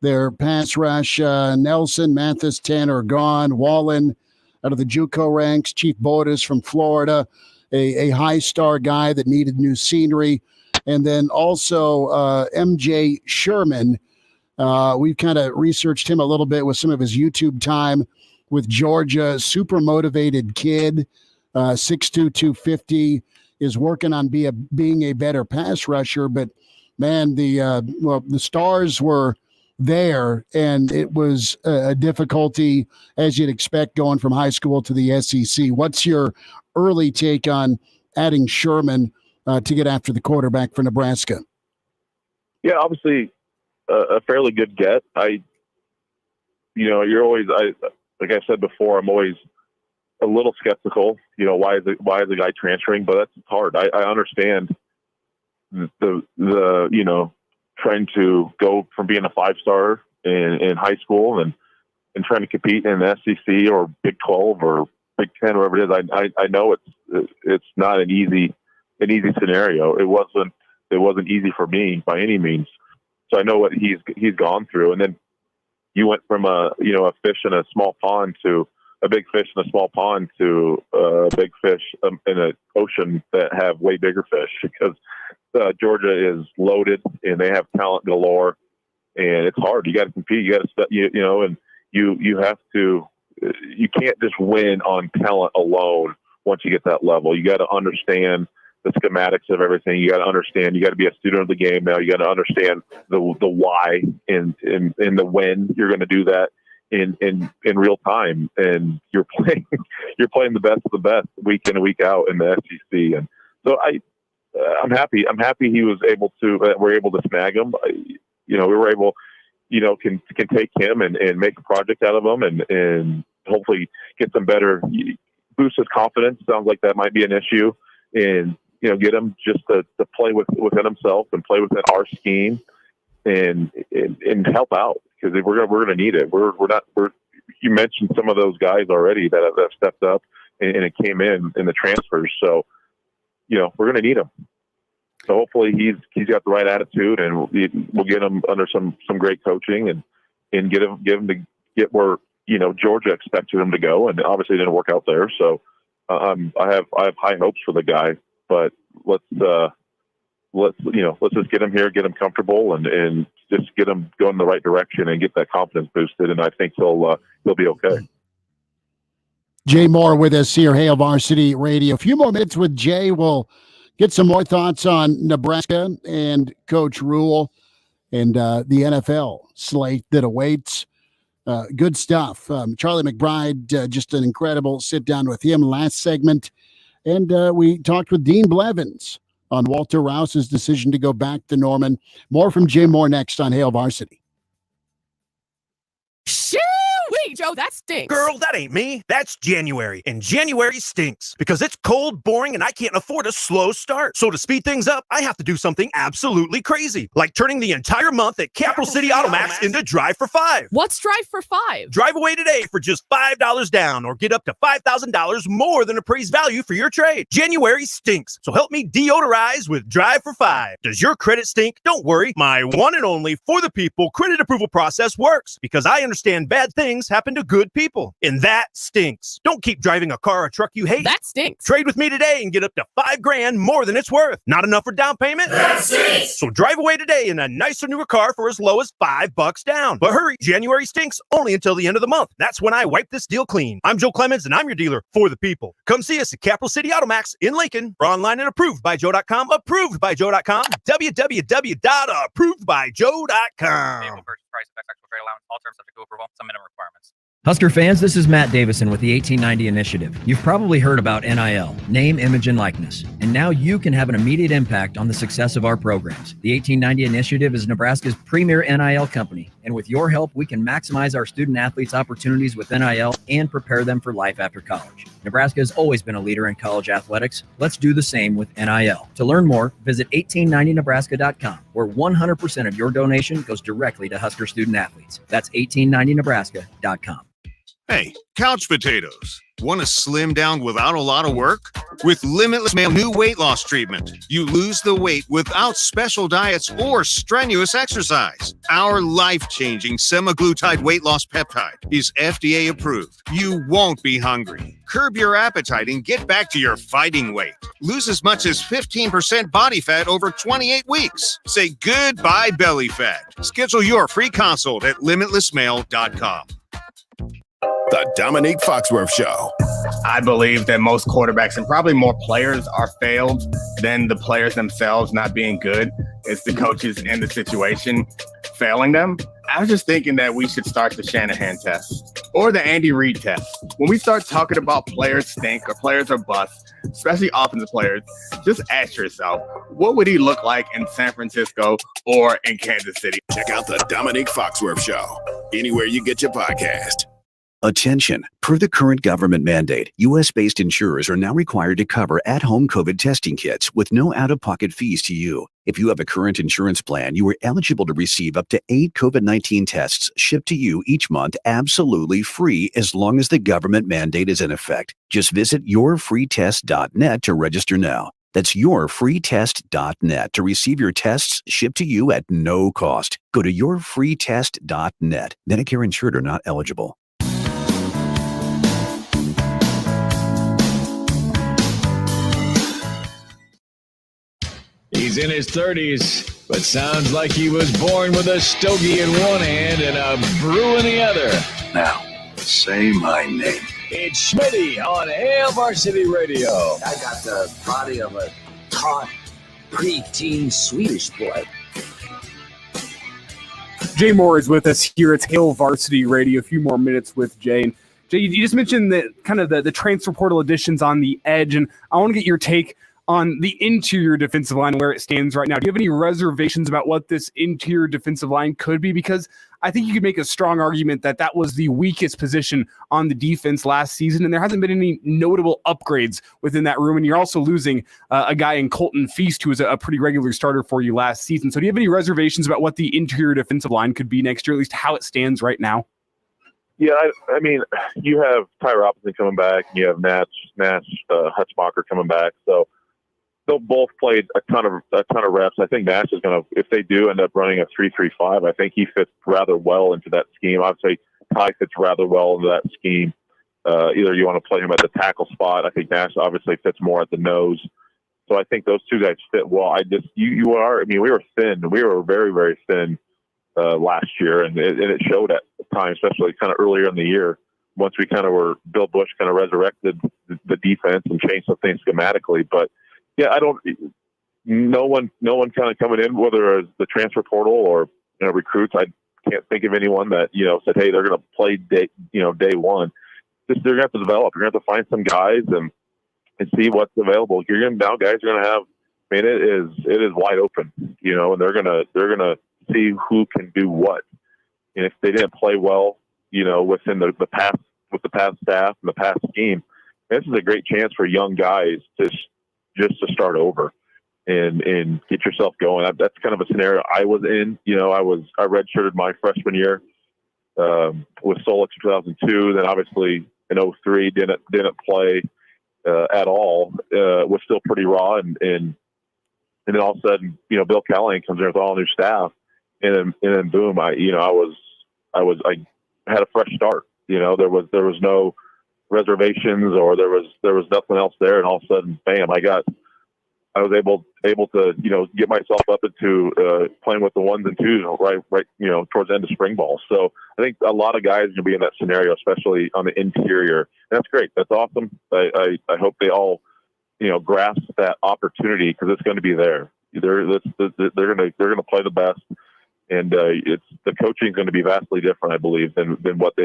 their pass rush. Nelson, Mathis, Tanner gone. Wallen out of the JUCO ranks. Chief Borders from Florida a high star guy that needed new scenery. And then also MJ Sherman. We've kind of researched him a little bit with some of his YouTube time with Georgia. Super motivated kid, 6'2", 250, is working on being a better pass rusher. But, man, the stars were there, and it was a difficulty, as you'd expect, going from high school to the SEC. What's your early take on adding Sherman to get after the quarterback for Nebraska? Yeah, obviously a fairly good get. You're always, like I said before, I'm always a little skeptical. Why is the guy transferring? But that's hard. I understand the trying to go from being a 5-star in high school and trying to compete in the SEC or Big 12 or Big 10, wherever it is. I know it's not an easy scenario. It wasn't easy for me by any means. So I know what he's gone through. And then you went from a fish in a small pond to a big fish in a small pond to a big fish in an ocean that have way bigger fish, because Georgia is loaded and they have talent galore, and it's hard. You got to compete. You got to, and you have to. You can't just win on talent alone. Once you get that level, you got to understand the schematics of everything. You got to understand. You got to be a student of the game now. You got to understand the why and the when you're going to do that in real time. And you're playing the best of the best week in and week out in the SEC. And so I'm happy. I'm happy he was able to. We're able to snag him. We were able. Can take him and make a project out of him and hopefully get some better, boost his confidence. Sounds like that might be an issue, and get him just to play within himself and play within our scheme and help out, because we're gonna need it. You mentioned some of those guys already that have stepped up and it came in the transfers, so we're gonna need him. So hopefully he's got the right attitude, and we'll get him under some great coaching and get him to get where Georgia expected him to go, and obviously it didn't work out there. So I have high hopes for the guy, but let's just get him here, get him comfortable, and just get him going in the right direction and get that confidence boosted, and I think he'll be okay. Jay Moore with us here, Hail Varsity Radio. A few more minutes with Jay. We'll get some more thoughts on Nebraska and Coach Rule and the NFL slate that awaits. Good stuff. Charlie McBride, just an incredible sit-down with him last segment. And we talked with Dean Blevins on Walter Rouse's decision to go back to Norman. More from Jay Moore next on Hail Varsity. Shoo-wee, Joe, that stinks. Girl, that ain't me. That's January. And January stinks because it's cold, boring, and I can't afford a slow start. So to speed things up, I have to do something absolutely crazy, like turning the entire month at Capital City Automax into Drive for 5. What's Drive for 5? Drive away today for just $5 down or get up to $5,000 more than appraised value for your trade. January stinks, so help me deodorize with Drive for 5. Does your credit stink? Don't worry. My one and only For the People credit approval process works because I understand bad things happen to good people, and that stinks. Don't keep driving a car or truck you hate. That stinks. Trade with me today and get up to $5,000 more than it's worth. Not enough for down payment? That stinks. So drive away today in a nicer, newer car for as low as $5 down. But hurry, January stinks only until the end of the month. That's when I wipe this deal clean. I'm Joe Clemens, and I'm your dealer for the people. Come see us at Capital City Automax in Lincoln. We're online at approvedbyjoe.com. Approvedbyjoe.com. www.approvedbyjoe.com. Vehicle purchase price, actual trade allowance, all terms subject to approval, some minimum requirements. Husker fans, this is Matt Davison with the 1890 Initiative. You've probably heard about NIL, name, image, and likeness, and now you can have an immediate impact on the success of our programs. The 1890 Initiative is Nebraska's premier NIL company, and with your help, we can maximize our student athletes' opportunities with NIL and prepare them for life after college. Nebraska has always been a leader in college athletics. Let's do the same with NIL. To learn more, visit 1890nebraska.com, where 100% of your donation goes directly to Husker student athletes. That's 1890nebraska.com. Hey, couch potatoes. Want to slim down without a lot of work? With Limitless Male new weight loss treatment, you lose the weight without special diets or strenuous exercise. Our life-changing semaglutide weight loss peptide is FDA approved. You won't be hungry. Curb your appetite and get back to your fighting weight. Lose as much as 15% body fat over 28 weeks. Say goodbye belly fat. Schedule your free consult at limitlessmale.com. The Dominique Foxworth Show. I believe that most quarterbacks and probably more players are failed than the players themselves not being good. It's the coaches in the situation failing them. I was just thinking that we should start the Shanahan test or the Andy Reid test. When we start talking about players stink or players are bust, especially offensive players, just ask yourself, what would he look like in San Francisco or in Kansas City? Check out the Dominique Foxworth Show anywhere you get your podcast. Attention. Per the current government mandate, U.S.-based insurers are now required to cover at-home COVID testing kits with no out-of-pocket fees to you. If you have a current insurance plan, you are eligible to receive up to 8 COVID-19 tests shipped to you each month absolutely free as long as the government mandate is in effect. Just visit yourfreetest.net to register now. That's yourfreetest.net to receive your tests shipped to you at no cost. Go to yourfreetest.net. Medicare insured or not eligible. He's in his 30s, but sounds like he was born with a stogie in one hand and a brew in the other. Now, say my name. It's Schmitty on Hail Varsity Radio. I got the body of a taut, preteen Swedish boy. Jay Moore is with us here at Hail Varsity Radio. A few more minutes with Jay. And Jay, you just mentioned the transfer portal additions on the edge, and I want to get your take on the interior defensive line, where it stands right now. Do you have any reservations about what this interior defensive line could be? Because I think you could make a strong argument that that was the weakest position on the defense last season, and there hasn't been any notable upgrades within that room. And you're also losing a guy in Colton Feast, who was a pretty regular starter for you last season. So do you have any reservations about what the interior defensive line could be next year, at least how it stands right now? Yeah, I mean, you have Ty Robinson coming back, and you have Nash Hutchmacher coming back, so they'll both play a ton of reps. I think Nash is going to, if they do end up running a 3-3-5, I think he fits rather well into that scheme. I'd say Ty fits rather well into that scheme. Either you want to play him at the tackle spot. I think Nash obviously fits more at the nose. So I think those two guys fit well. We were thin. We were very, very thin last year, and it showed at times, especially kind of earlier in the year. Once we kind of Bill Bush kind of resurrected the defense and changed some things schematically, but yeah, no one kind of coming in, whether it's the transfer portal or recruits. I can't think of anyone that said, hey, they're going to play day one. Just they're going to have to develop. You're going to have to find some guys and see what's available. Guys are going to have. I mean, it is wide open, and they're gonna see who can do what. And if they didn't play well, within the past with the past staff and the past scheme, this is a great chance for young guys to start over and get yourself going. That's kind of a scenario I was in. I redshirted my freshman year with Solex in 2002. Then obviously in 2003 didn't play at all. Was still pretty raw, and then all of a sudden, Bill Callahan comes in with all new staff, and then boom, I had a fresh start. There was no reservations, or there was nothing else there, and all of a sudden, bam! I was able to get myself up into playing with the ones and twos right towards the end of spring ball. So I think a lot of guys are going to be in that scenario, especially on the interior, and that's great. That's awesome. I hope they all grasp that opportunity, because it's going to be there. They're going to play the best. And the coaching is going to be vastly different, I believe, than what they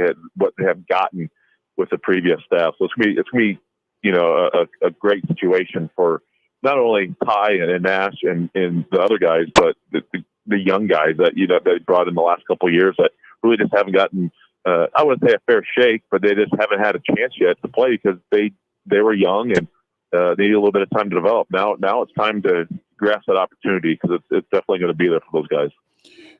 have gotten with the previous staff. So it's going to be a great situation for not only Ty and Nash and the other guys, but the young guys that they brought in the last couple of years that really just haven't gotten I wouldn't say a fair shake, but they just haven't had a chance yet to play because they were young and they need a little bit of time to develop. Now it's time to grasp that opportunity, because it's definitely going to be there for those guys.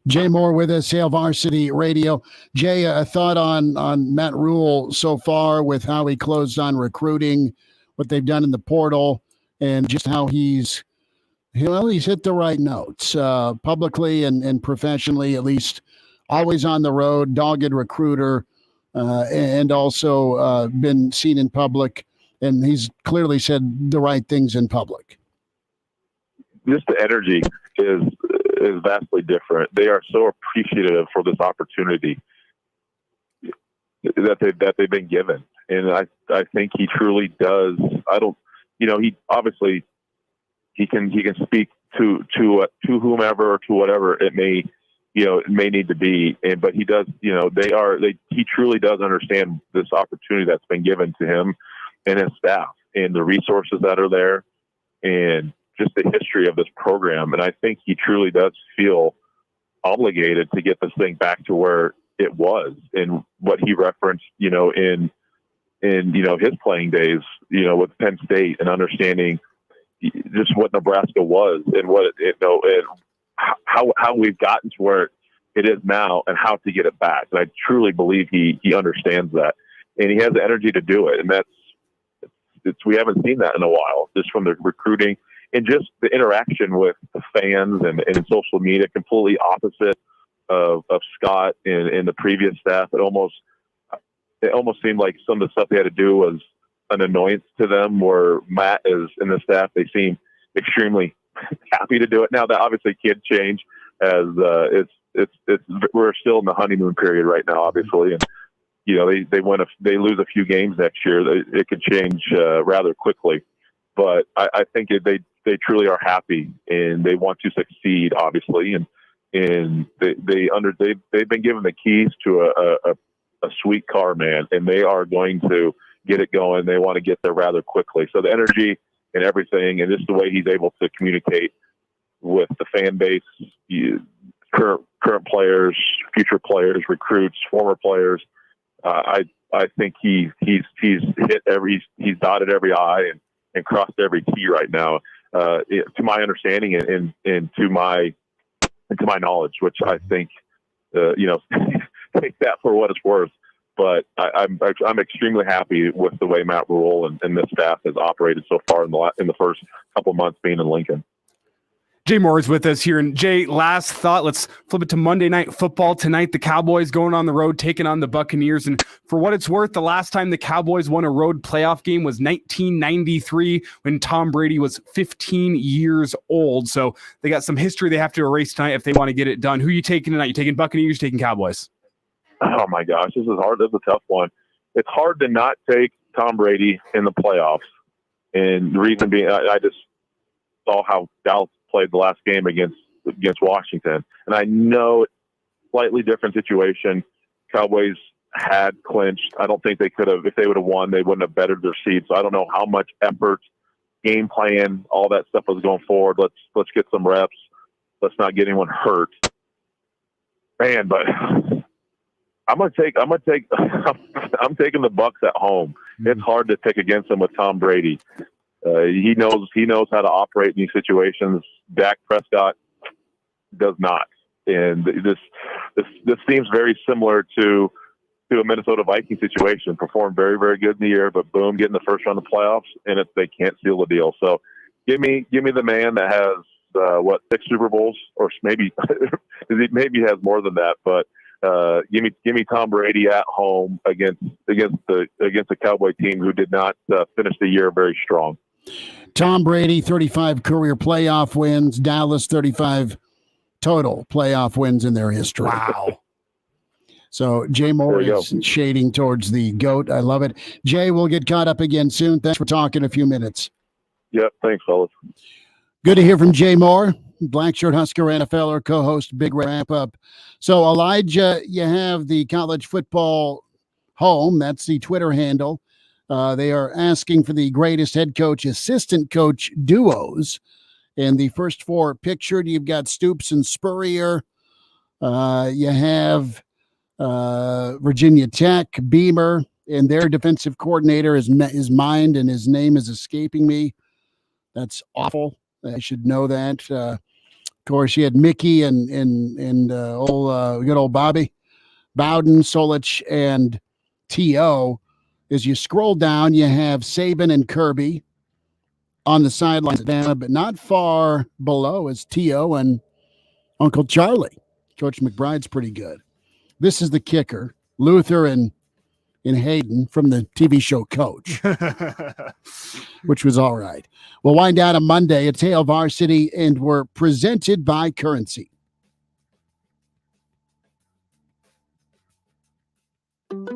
Jay Moore with us, Hail Varsity Radio. Jay, a thought on Matt Rule so far with how he closed on recruiting, what they've done in the portal, and just how he's hit the right notes publicly and professionally, at least always on the road, dogged recruiter, and also been seen in public. And he's clearly said the right things in public. Just the energy is vastly different. They are so appreciative for this opportunity that they've been given, and I think he truly does. He obviously he can speak to whomever or to whatever it may need to be, but he does. He truly does understand this opportunity that's been given to him and his staff and the resources that are there, and just the history of this program. And I think he truly does feel obligated to get this thing back to where it was, and what he referenced, in his playing days, with Penn State, and understanding just what Nebraska was and what and how we've gotten to where it is now and how to get it back. And I truly believe he understands that, and he has the energy to do it. And we haven't seen that in a while, just from the recruiting and just the interaction with the fans and social media, completely opposite of Scott and the previous staff. It almost seemed like some of the stuff they had to do was an annoyance to them, where Matt is and the staff, they seem extremely happy to do it. Now that obviously can change as we're still in the honeymoon period right now, obviously. And, they lose a few games next year, it could change rather quickly. But I think they truly are happy, and they want to succeed, obviously. And they've been given the keys to a sweet car, man, and they are going to get it going. They want to get there rather quickly. So the energy and everything, and just the way he's able to communicate with the fan base, current players, future players, recruits, former players. I think he's dotted every I and crossed every T right now, to my understanding and to my knowledge, which I think, take that for what it's worth. But I'm extremely happy with the way Matt Rule and this staff has operated so far in the first couple of months being in Lincoln. Jay Moore is with us here. And Jay, last thought, let's flip it to Monday Night Football tonight. The Cowboys going on the road, taking on the Buccaneers. And for what it's worth, the last time the Cowboys won a road playoff game was 1993 when Tom Brady was 15 years old. So they got some history they have to erase tonight if they want to get it done. Who are you taking tonight? You taking Buccaneers, taking Cowboys? Oh my gosh, this is hard. This is a tough one. It's hard to not take Tom Brady in the playoffs. And the reason being, I just saw how Dallas played the last game against Washington. And I know it's a slightly different situation. Cowboys had clinched. I don't think they could have, if they would have won, they wouldn't have bettered their seeds. So I don't know how much effort, game plan, all that stuff was going forward. Let's get some reps. Let's not get anyone hurt. Man, but I'm taking the Bucs at home. It's hard to pick against them with Tom Brady. He knows how to operate in these situations. Dak Prescott does not, and this seems very similar to a Minnesota Vikings situation. Performed very, very good in the year, but boom, getting the first round of playoffs, and they can't seal the deal. So give me the man that has 6 Super Bowls, or maybe maybe has more than that, but. Give me Tom Brady at home against the Cowboy team who did not finish the year very strong. Tom Brady, 35 career playoff wins. Dallas, 35 total playoff wins in their history. Wow. So Jay Moore is shading towards the GOAT. I love it. Jay, we'll get caught up again soon. Thanks for talking a few minutes. Yep. Thanks, fellas. Good to hear from Jay Moore. Blackshirt Husker NFLer, co-host, big wrap-up. So, Elijah, you have the college football home. That's the Twitter handle. They are asking for the greatest head coach, assistant coach duos. And the first 4 pictured, you've got Stoops and Spurrier. You have Virginia Tech, Beamer, and their defensive coordinator is mind, and his name is escaping me. That's awful. I should know that. Of course, you had Mickey and good old Bobby Bowden, Solich, and T.O. As you scroll down, you have Saban and Kirby on the sidelines, but not far below is T.O. and Uncle Charlie. Coach McBride's pretty good. This is the kicker, Luther and Hayden from the TV show Coach, which was all right. We'll wind down on Monday. It's Hail Varsity, and we're presented by Currency.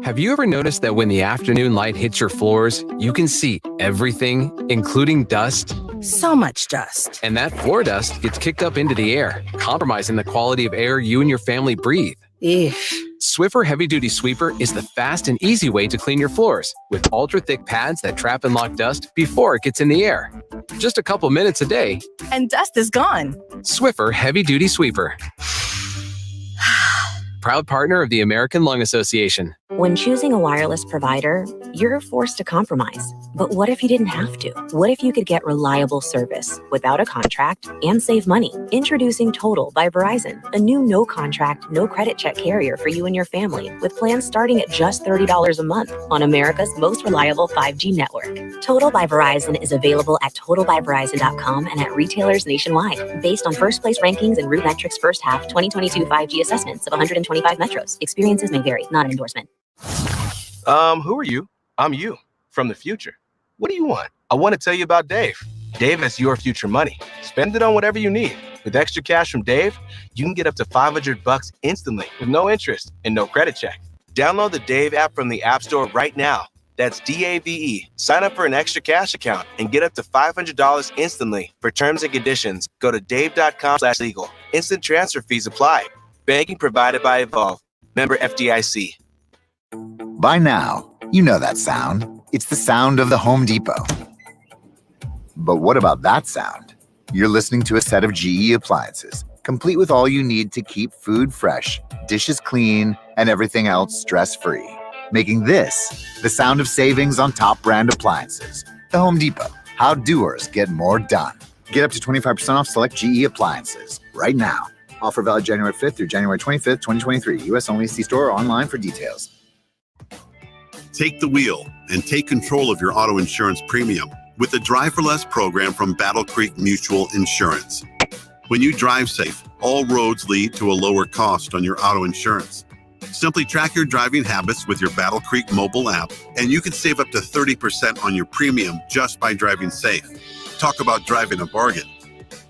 Have you ever noticed that when the afternoon light hits your floors, you can see everything, including dust? So much dust. And that floor dust gets kicked up into the air, compromising the quality of air you and your family breathe. Swiffer Heavy Duty Sweeper is the fast and easy way to clean your floors with ultra-thick pads that trap and lock dust before it gets in the air. Just a couple minutes a day. And dust is gone. Swiffer Heavy Duty Sweeper. Proud partner of the American Lung Association. When choosing a wireless provider, you're forced to compromise. But what if you didn't have to? What if you could get reliable service without a contract and save money? Introducing Total by Verizon, a new no-contract, no-credit check carrier for you and your family, with plans starting at just $30 a month on America's most reliable 5G network. Total by Verizon is available at totalbyverizon.com and at retailers nationwide, based on first-place rankings and RootMetrics first half 2022 5G assessments of 125 metros. Experiences may vary, not an endorsement. Who are you? I'm you, from the future. What do you want? I want to tell you about Dave. Dave has your future money. Spend it on whatever you need. With extra cash from Dave, you can get up to $500 instantly with no interest and no credit check. Download the Dave app from the App Store right now. That's DAVE. Sign up for an extra cash account and get up to $500 instantly. For terms and conditions, go to dave.com/legal. Instant transfer fees apply. Banking provided by Evolve. Member FDIC. By now, you know that sound. It's the sound of the Home Depot. But what about that sound? You're listening to a set of GE appliances, complete with all you need to keep food fresh, dishes clean, and everything else stress-free, making this the sound of savings on top brand appliances. The Home Depot. How doers get more done. Get up to 25% off select GE appliances right now. Offer valid January 5th through January 25th, 2023. U.S. only. See store or online for details. Take the wheel and take control of your auto insurance premium with the Drive for Less program from Battle Creek Mutual Insurance. When you drive safe, all roads lead to a lower cost on your auto insurance. Simply track your driving habits with your Battle Creek mobile app, and you can save up to 30% on your premium just by driving safe. Talk about driving a bargain.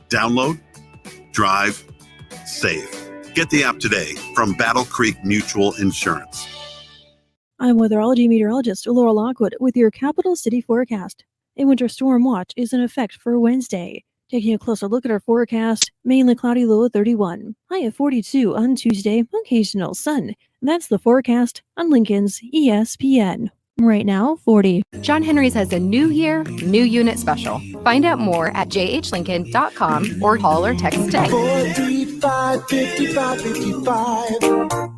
Download, drive, save. Get the app today from Battle Creek Mutual Insurance. I'm weatherology meteorologist Laura Lockwood with your Capital City forecast. A winter storm watch is in effect for Wednesday. Taking a closer look at our forecast, mainly cloudy, low of 31. High of 42 on Tuesday, occasional sun. That's the forecast on Lincoln's ESPN. Right now, 40. John Henry's has a new year, new unit special. Find out more at jhlincoln.com or call or text today. 435 5555.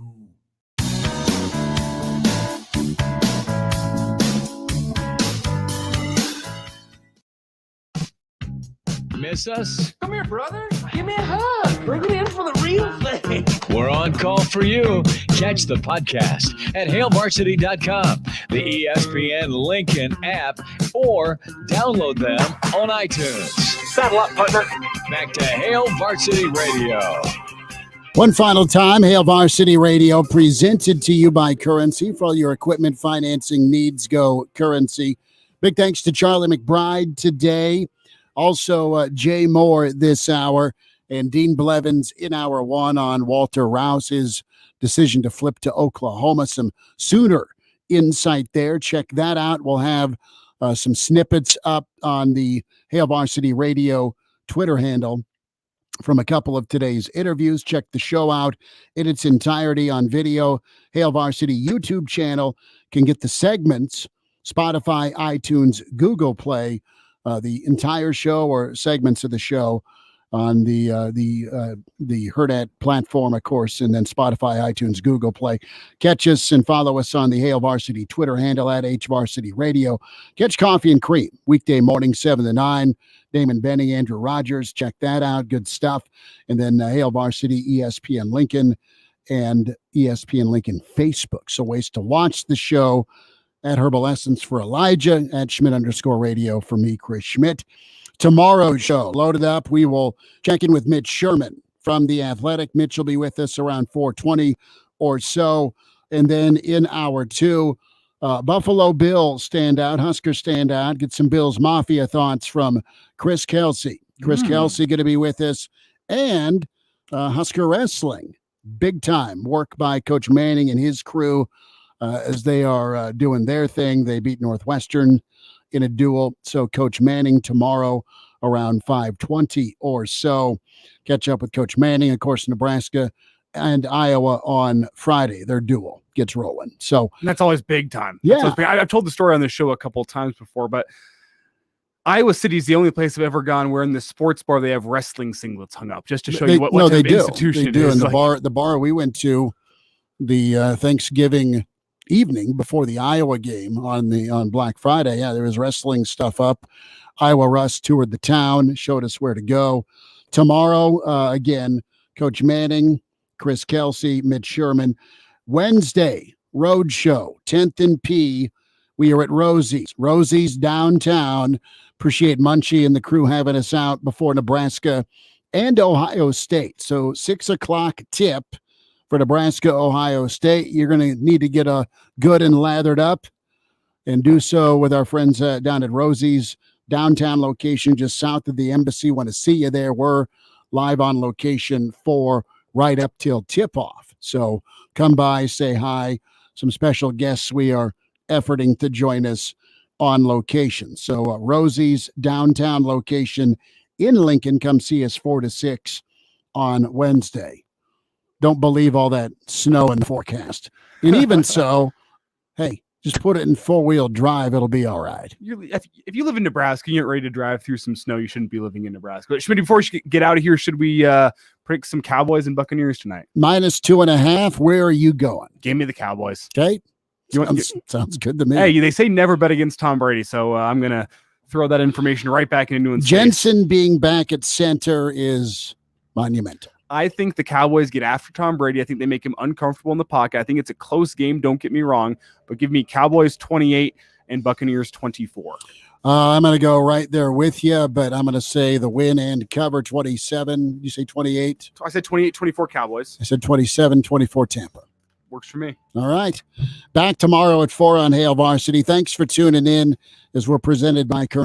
Miss us? Come here, brother. Give me a hug. Bring it in for the real thing. We're on call for you. Catch the podcast at hailvarsity.com, the ESPN Lincoln app, or download them on iTunes. Saddle up, partner. Back to Hail Varsity Radio. One final time, Hail Varsity Radio, presented to you by Currency. For all your equipment financing needs, go Currency. Big thanks to Charlie McBride today. Also, Jay Moore this hour, and Dean Blevins in hour one on Walter Rouse's decision to flip to Oklahoma. Some Sooner insight there. Check that out. We'll have some snippets up on the Hail Varsity Radio Twitter handle from a couple of today's interviews. Check the show out in its entirety on video. Hail Varsity YouTube channel can get the segments, Spotify, iTunes, Google Play, the entire show or segments of the show on the Hurrdat platform, of course, and then Spotify, iTunes, Google Play. Catch us and follow us on the Hail Varsity Twitter handle at HVarsity Radio. Catch Coffee and Cream weekday morning 7 to 9. Damon Benning, Andrew Rogers, check that out. Good stuff. And then Hail Varsity, ESPN Lincoln, and ESPN Lincoln Facebook. So ways to watch the show at Herbal Essence for Elijah, at Schmidt_radio for me, Chris Schmidt. Tomorrow's show, loaded up. We will check in with Mitch Sherman from The Athletic. Mitch will be with us around 4:20 or so. And then in hour 2, Buffalo Bill standout, Husker standout. Get some Bills Mafia thoughts from Chris Kelsey. Chris Kelsey going to be with us. And Husker Wrestling, big time work by Coach Manning and his crew as they are doing their thing. They beat Northwestern in a duel. So Coach Manning tomorrow around 5:20 or so. Catch up with Coach Manning. Of course, Nebraska and Iowa on Friday. Their duel gets rolling. So and that's always big time. Yeah. I've told the story on the show a couple of times before, but Iowa City is the only place I've ever gone where in the sports bar they have wrestling singlets hung up, just to show you what type of institution they do. it is. And the bar we went to the Thanksgiving evening before the Iowa game on Black Friday. Yeah, there was wrestling stuff up. Iowa Russ toured the town, showed us where to go. Tomorrow, again, Coach Manning, Chris Kelsey, Mitch Sherman. Wednesday, road show, 10th and P. We are at Rosie's downtown. Appreciate Munchie and the crew having us out before Nebraska and Ohio State. So 6 o'clock tip for Nebraska, Ohio State. You're going to need to get a good and lathered up and do so with our friends down at Rosie's downtown location just south of the embassy. Want to see you there. We're live on location for right up till tip-off. So come by, say hi. Some special guests we are efforting to join us on location. So Rosie's downtown location in Lincoln. Come see us 4 to 6 on Wednesday. Don't believe all that snow in the forecast. And even so, hey, just put it in 4-wheel drive. It'll be all right. If you live in Nebraska and you're ready to drive through some snow, you shouldn't be living in Nebraska. But before we get out of here, should we predict some Cowboys and Buccaneers tonight? -2.5. Where are you going? Give me the Cowboys. Okay. Sounds good to me. Hey, they say never bet against Tom Brady, so I'm going to throw that information right back into New Jensen being back at center is monumental. I think the Cowboys get after Tom Brady. I think they make him uncomfortable in the pocket. I think it's a close game. Don't get me wrong, but give me Cowboys 28 and Buccaneers 24. I'm going to go right there with you, but I'm going to say the win and cover 27. You say 28? I said 28-24 Cowboys. I said 27-24 Tampa. Works for me. All right. Back tomorrow at 4 on Hail Varsity. Thanks for tuning in as we're presented by Current.